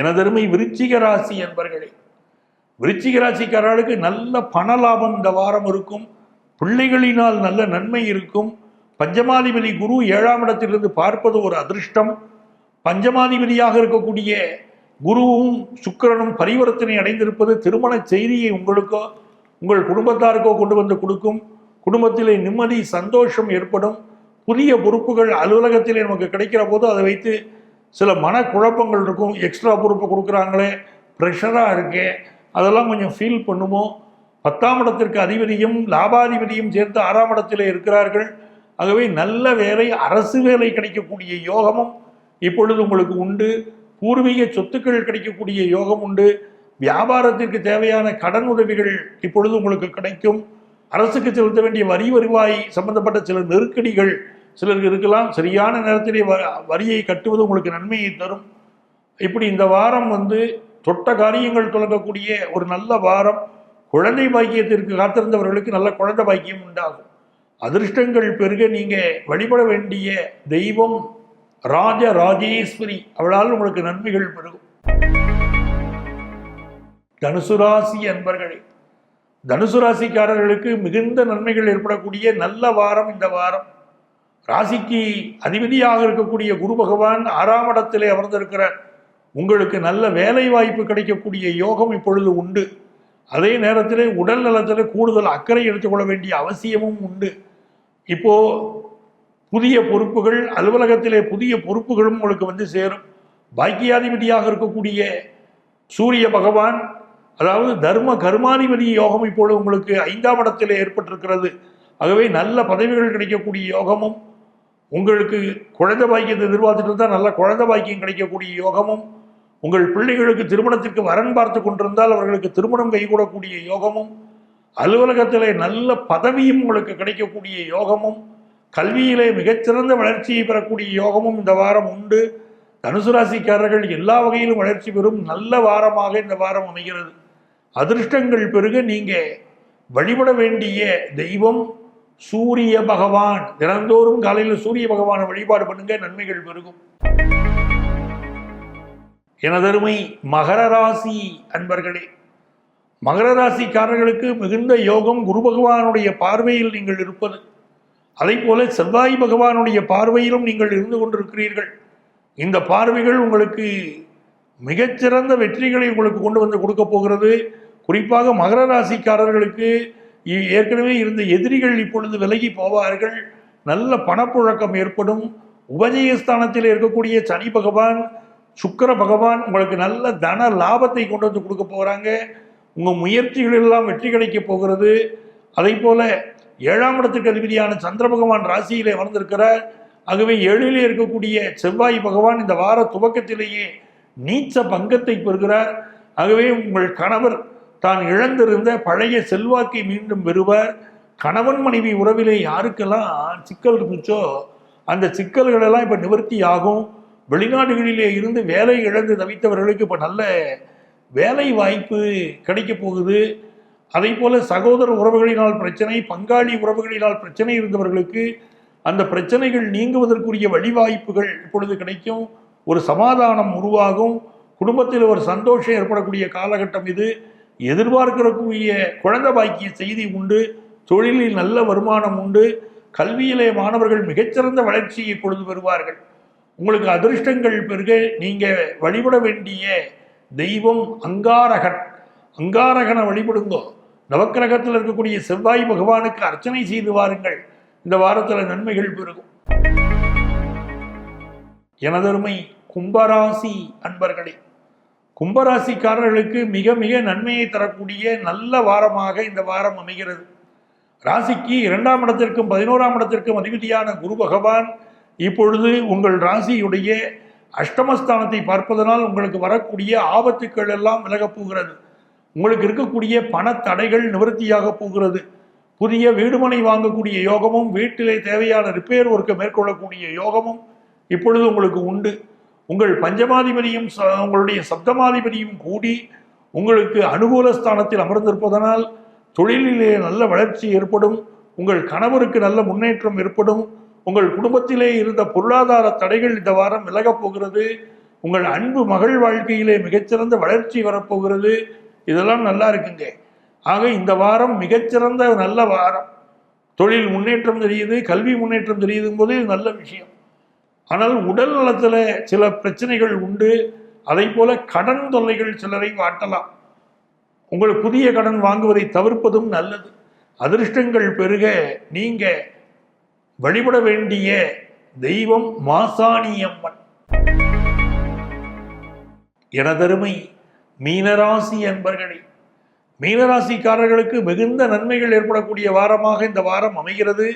Speaker 1: எனதருமை விருச்சிக ராசி என்பர்களே, விருச்சிக ராசிக்காரர்களுக்கு நல்ல பண லாபம் இந்த வாரம் இருக்கும். பிள்ளைகளினால் நல்ல நன்மை இருக்கும். பஞ்சமாதிபதி குரு 7ஆம் இடத்திலிருந்து பார்ப்பது ஒரு அதிர்ஷ்டம். பஞ்சமாதிபதியாக இருக்கக்கூடிய குருவும் சுக்கிரனும் பரிவர்த்தனை அடைந்திருப்பது திருமண செய்தியை உங்களுக்கோ உங்கள் குடும்பத்தாருக்கோ கொண்டு வந்து கொடுக்கும். குடும்பத்திலே நிம்மதி, சந்தோஷம் ஏற்படும். புதிய பொறுப்புகள் அலுவலகத்திலே நமக்கு கிடைக்கிற போது அதை வைத்து சில மனக்குழப்பங்கள் இருக்கும். எக்ஸ்ட்ரா பொறுப்பு கொடுக்குறாங்களே, ப்ரெஷராக இருக்கே, அதெல்லாம் கொஞ்சம் ஃபீல் பண்ணுவோம். 10ஆம் இடத்திற்கு அதிபதியும் லாபாதிபதியும் சேர்த்து 6ஆம் இடத்திலே இருக்கிறார்கள். ஆகவே நல்ல வேலை, அரசு வேலை கிடைக்கக்கூடிய யோகமும் இப்பொழுது உங்களுக்கு உண்டு. பூர்வீக சொத்துக்கள் கிடைக்கக்கூடிய யோகம் உண்டு. வியாபாரத்திற்கு தேவையான கடன் உதவிகள் இப்பொழுது உங்களுக்கு கிடைக்கும். அரசுக்கு செலுத்த வேண்டிய வரி வருவாய் சம்பந்தப்பட்ட சில நெருக்கடிகள் சிலருக்கு இருக்கலாம். சரியான நேரத்திலே வரியை கட்டுவது உங்களுக்கு நன்மையை தரும். இப்படி இந்த வாரம் தொட்ட காரியங்கள் தொடங்கக்கூடிய ஒரு நல்ல வாரம். குழந்தை பாக்கியத்திற்கு காத்திருந்தவர்களுக்கு நல்ல குழந்தை பாக்கியம் உண்டாகும். அதிர்ஷ்டங்கள் பெருக நீங்க வழிபட வேண்டிய தெய்வம் ராஜ ராஜேஸ்வரி. அவளால் உங்களுக்கு நன்மைகள் பெருகும். தனுசு ராசி அன்பர்களே, தனுசு ராசிக்காரர்களுக்கு மிகுந்த நன்மைகள் ஏற்படக்கூடிய நல்ல வாரம் இந்த வாரம். ராசிக்கு அதிபதியாக இருக்கக்கூடிய குரு பகவான் 6ஆம் இடத்திலே அமர்ந்திருக்கிறார். உங்களுக்கு நல்ல வேலை வாய்ப்பு கிடைக்கக்கூடிய யோகம் இப்பொழுது உண்டு. அதே நேரத்தில் உடல் நலத்தில் கூடுதல் அக்கறை எடுத்துக்கொள்ள வேண்டிய அவசியமும் உண்டு. இப்போ புதிய பொறுப்புகள், அலுவலகத்திலே புதிய பொறுப்புகளும் உங்களுக்கு சேரும். பாக்கியாதிபதியாக இருக்கக்கூடிய சூரிய பகவான், அதாவது தர்ம கர்மாதிபதி யோகம் இப்பொழுது உங்களுக்கு 5ஆம் இடத்திலே ஏற்பட்டிருக்கிறது. ஆகவே நல்ல பதவிகள் கிடைக்கக்கூடிய யோகமும், உங்களுக்கு குழந்தை பாக்கியத்தை எதிர்பார்த்துட்டு இருந்தால் நல்ல குழந்தை பாக்கியம் கிடைக்கக்கூடிய யோகமும், உங்கள் பிள்ளைகளுக்கு திருமணத்திற்கு வரன் பார்த்து கொண்டிருந்தால் அவர்களுக்கு திருமணம் கைகூடக்கூடிய யோகமும், அலுவலகத்திலே நல்ல பதவியும் உங்களுக்கு கிடைக்கக்கூடிய யோகமும், கல்வியிலே மிகச்சிறந்த வளர்ச்சியை பெறக்கூடிய யோகமும் இந்த வாரம் உண்டு. தனுசு ராசிக்காரர்கள் எல்லா வகையிலும் வளர்ச்சி பெறும் நல்ல வாரமாக இந்த வாரம் அமைகிறது. அதிர்ஷ்டங்கள் பெருக நீங்க வழிபட வேண்டிய தெய்வம் சூரிய பகவான். தினந்தோறும் காலையில் சூரிய பகவானை வழிபாடு பண்ணுங்க, நன்மைகள் பெருகும். எனதருமை மகர ராசி அன்பர்களே, மகர ராசிக்காரர்களுக்கு மிகுந்த யோகம் குரு பகவானுடைய பார்வையில் நீங்கள் இருப்பது. அதை போல செவ்வாய் பகவானுடைய பார்வையிலும் நீங்கள் இருந்து கொண்டிருக்கிறீர்கள். இந்த பார்வைகள் உங்களுக்கு மிகச்சிறந்த வெற்றிகளை உங்களுக்கு கொண்டு வந்து கொடுக்க போகிறது. குறிப்பாக மகர ராசிக்காரர்களுக்கு ஏற்கனவே இருந்த எதிரிகள் இப்பொழுது விலகி போவார்கள். நல்ல பணப்புழக்கம் ஏற்படும். உபஜயஸ்தானத்தில் இருக்கக்கூடிய சனி பகவான், சுக்கிர பகவான் உங்களுக்கு நல்ல தன லாபத்தை கொண்டு வந்து கொடுக்க போகிறாங்க. உங்கள் முயற்சிகள் எல்லாம் வெற்றி கிடைக்க போகிறது. அதை போல 7ஆம் இடத்துக்கு அதிபதியான சந்திர பகவான் ராசியிலே வந்திருக்கிறார். ஆகவே 7லே இருக்கக்கூடிய செவ்வாய் பகவான் இந்த வார துவக்கத்திலேயே நீச்ச பங்கத்தை பெறுகிறார். ஆகவே உங்கள் கணவர் தான் இழந்திருந்த பழைய செல்வாக்கை மீண்டும் பெறுவார். கணவன் மனைவி உறவிலே யாருக்கெல்லாம் சிக்கல் இருந்துச்சோ அந்த சிக்கல்களெல்லாம் இப்போ நிவர்த்தி ஆகும். வெளிநாடுகளிலே இருந்து வேலை இழந்து தவித்தவர்களுக்கு இப்போ நல்ல வேலை வாய்ப்பு கிடைக்க போகுது. அதை போல சகோதர உறவுகளினால் பிரச்சனை, பங்காளி உறவுகளினால் பிரச்சனை இருந்தவர்களுக்கு அந்த பிரச்சனைகள் நீங்குவதற்குரிய வழிவாய்ப்புகள் இப்பொழுது கிடைக்கும். ஒரு சமாதானம் உருவாகும். குடும்பத்தில் ஒரு சந்தோஷம் ஏற்படக்கூடிய காலகட்டம் இது. எதிர்பார்க்கக்கூடிய குழந்தை பாக்கிய செய்தி உண்டு. தொழிலில் நல்ல வருமானம் உண்டு. கல்வியிலே மாணவர்கள் மிகச்சிறந்த வளர்ச்சியை இப்பொழுது பெறுவார்கள். உங்களுக்கு அதிர்ஷ்டங்கள் பெருக நீங்க வழிபட வேண்டிய தெய்வம் அங்காரகன். அங்காரகனை வழிபடுங்கோ. நவக்கிரகத்தில் இருக்கக்கூடிய செவ்வாய் பகவானுக்கு அர்ச்சனை செய்து வாருங்கள். இந்த வாரத்தில் நன்மைகள் பெருகும். எனதருமை கும்பராசி அன்பர்களே, கும்பராசிக்காரர்களுக்கு மிக மிக நன்மையை தரக்கூடிய நல்ல வாரமாக இந்த வாரம் அமைகிறது. ராசிக்கு 2ஆம் இடத்திற்கும் 11ஆம் இடத்திற்கும் அதிபதியான குரு பகவான் இப்பொழுது உங்கள் ராசியுடைய அஷ்டமஸ்தானத்தை பார்ப்பதனால் உங்களுக்கு வரக்கூடிய ஆபத்துக்கள் எல்லாம் விலகப் போகிறது. உங்களுக்கு இருக்கக்கூடிய பண தடைகள் நிவர்த்தியாக போகிறது. புதிய வீடுமனை வாங்கக்கூடிய யோகமும் வீட்டிலே தேவையான ரிப்பேர் ஒர்க்கை மேற்கொள்ளக்கூடிய யோகமும் இப்பொழுது உங்களுக்கு உண்டு. உங்கள் பஞ்சமாதிபதியும் உங்களுடைய சப்தமாதிபதியும் கூடி உங்களுக்கு அனுகூல ஸ்தானத்தில் அமர்ந்திருப்பதனால் தொழிலிலே நல்ல வளர்ச்சி ஏற்படும். உங்கள் கணவருக்கு நல்ல முன்னேற்றம் ஏற்படும். உங்கள் குடும்பத்திலே இருந்த பொருளாதார தடைகள் இந்த வாரம் விலகப் போகிறது. உங்கள் அன்பு மகள் வாழ்க்கையிலே மிகச்சிறந்த வளர்ச்சி வரப்போகிறது. இதெல்லாம் நல்லா இருக்குங்க. ஆக இந்த வாரம் மிகச்சிறந்த நல்ல வாரம். தொழில் முன்னேற்றம் தெரியுது, கல்வி முன்னேற்றம் தெரியுதும் போது இது நல்ல விஷயம். ஆனால் உடல் நலத்தில் சில பிரச்சனைகள் உண்டு. அதை போல கடன் தொல்லைகள் சிலரை வாட்டலாம். உங்கள் புதிய கடன் வாங்குவதை தவிர்ப்பதும் நல்லது. அதிர்ஷ்டங்கள் பெருக நீங்க வழிபட வேண்டிய தெய்வம் மாசாணியம்மன். எனதருமை மீனராசி அன்பர்களே, மீனராசிக்காரர்களுக்கு மிகுந்த நன்மைகள் ஏற்படக்கூடிய வாரமாக இந்த வாரம் அமைகிறது.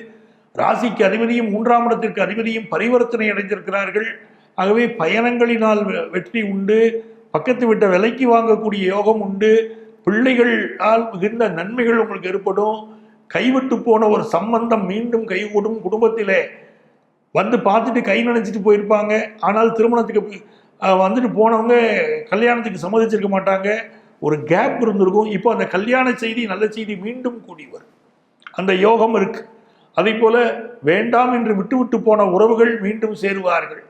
Speaker 1: ராசிக்கு அதிபதியும் 3ஆம் இடத்திற்கு அதிபதியும் பரிவர்த்தனை அடைந்திருக்கிறார்கள். ஆகவே பயணங்களினால் வெற்றி உண்டு. பக்கத்து விட்ட விலைக்கு வாங்கக்கூடிய யோகம் உண்டு. பிள்ளைகளால் மிகுந்த நன்மைகள் உங்களுக்கு ஏற்படும். கைவிட்டு போன ஒரு சம்பந்தம் மீண்டும் கைகூடும். குடும்பத்திலே வந்து பார்த்துட்டு கை நினைச்சிட்டு போயிருப்பாங்க. ஆனால் திருமணத்துக்கு வந்துட்டு போனவங்க கல்யாணத்துக்கு சம்மதிச்சிருக்க மாட்டாங்க. ஒரு கேப் இருந்திருக்கும். இப்போ அந்த கல்யாண செய்தி நல்ல செய்தி மீண்டும் கூடி வரும். அந்த யோகம் இருக்கு. அதே போல வேண்டாம் என்று விட்டு போன உறவுகள் மீண்டும் சேருவார்கள்.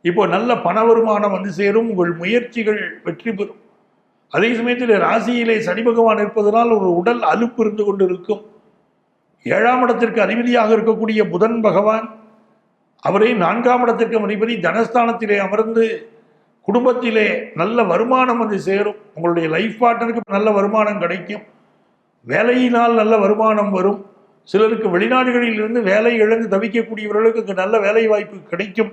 Speaker 1: இப்போ நல்ல பண வருமானம் வந்து சேரும். உங்கள் முயற்சிகள் வெற்றி பெறும். அதே சமயத்தில் ராசியிலே சனி பகவான் இருப்பதனால் ஒரு உடல் அலுப்பு இருந்து கொண்டு இருக்கும். 7ஆம் இடத்திற்கு அதிபதியாக இருக்கக்கூடிய புதன் பகவான் அவரை 4ஆம் இடத்திற்கு அதிபதி தனஸ்தானத்திலே அமர்ந்து குடும்பத்திலே நல்ல வருமானம் வந்து சேரும். உங்களுடைய லைஃப் பார்ட்னருக்கு நல்ல வருமானம் கிடைக்கும். வேலையினால் நல்ல வருமானம் வரும். சிலருக்கு வெளிநாடுகளில் இருந்து வேலை இழந்து தவிக்கக்கூடியவர்களுக்கு நல்ல வேலை வாய்ப்பு கிடைக்கும்.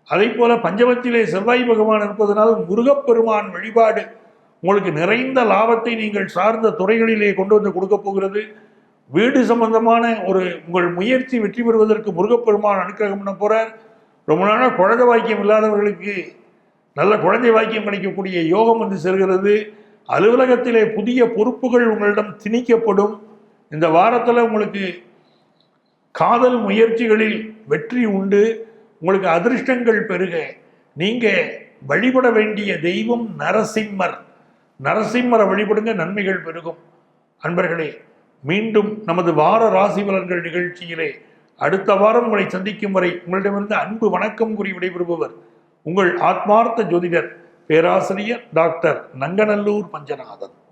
Speaker 1: அதே போல பஞ்சமத்திலே செவ்வாய் பகவான் இருப்பதனால் முருகப்பெருமான் வழிபாடு உங்களுக்கு நிறைந்த லாபத்தை நீங்கள் சார்ந்த துறைகளிலே கொண்டு வந்து கொடுக்க போகிறது. வீடு சம்பந்தமான உங்கள் முயற்சி வெற்றி பெறுவதற்கு முருகப்பெருமான் அனுக்கிரகம் பண்ண போறார். ரொம்ப நாளாக குழந்தை வாக்கியம் இல்லாதவர்களுக்கு நல்ல குழந்தை வாக்கியம் கிடைக்கக்கூடிய யோகம் வந்து சேர்கிறது. அலுவலகத்திலே புதிய பொறுப்புகள் உங்களிடம் திணிக்கப்படும். இந்த வாரத்தில் உங்களுக்கு காதல் முயற்சிகளில் வெற்றி உண்டு. உங்களுக்கு அதிர்ஷ்டங்கள் பெருக நீங்க வழிபட வேண்டிய தெய்வம் நரசிம்மர். நரசிம்மரை வழிபடுங்க, நன்மைகள் பெருகும். அன்பர்களே, மீண்டும் நமது வார ராசி பலன்கள் நிகழ்ச்சியிலே அடுத்த வாரம் உங்களை சந்திக்கும் வரை உங்களிடமிருந்து அன்பு வணக்கம் கூறி விடைபெறுபவர் உங்கள் ஆத்மார்த்த ஜோதிடர் பேராசிரியர் டாக்டர் நங்கநல்லூர் பஞ்சநாதன்.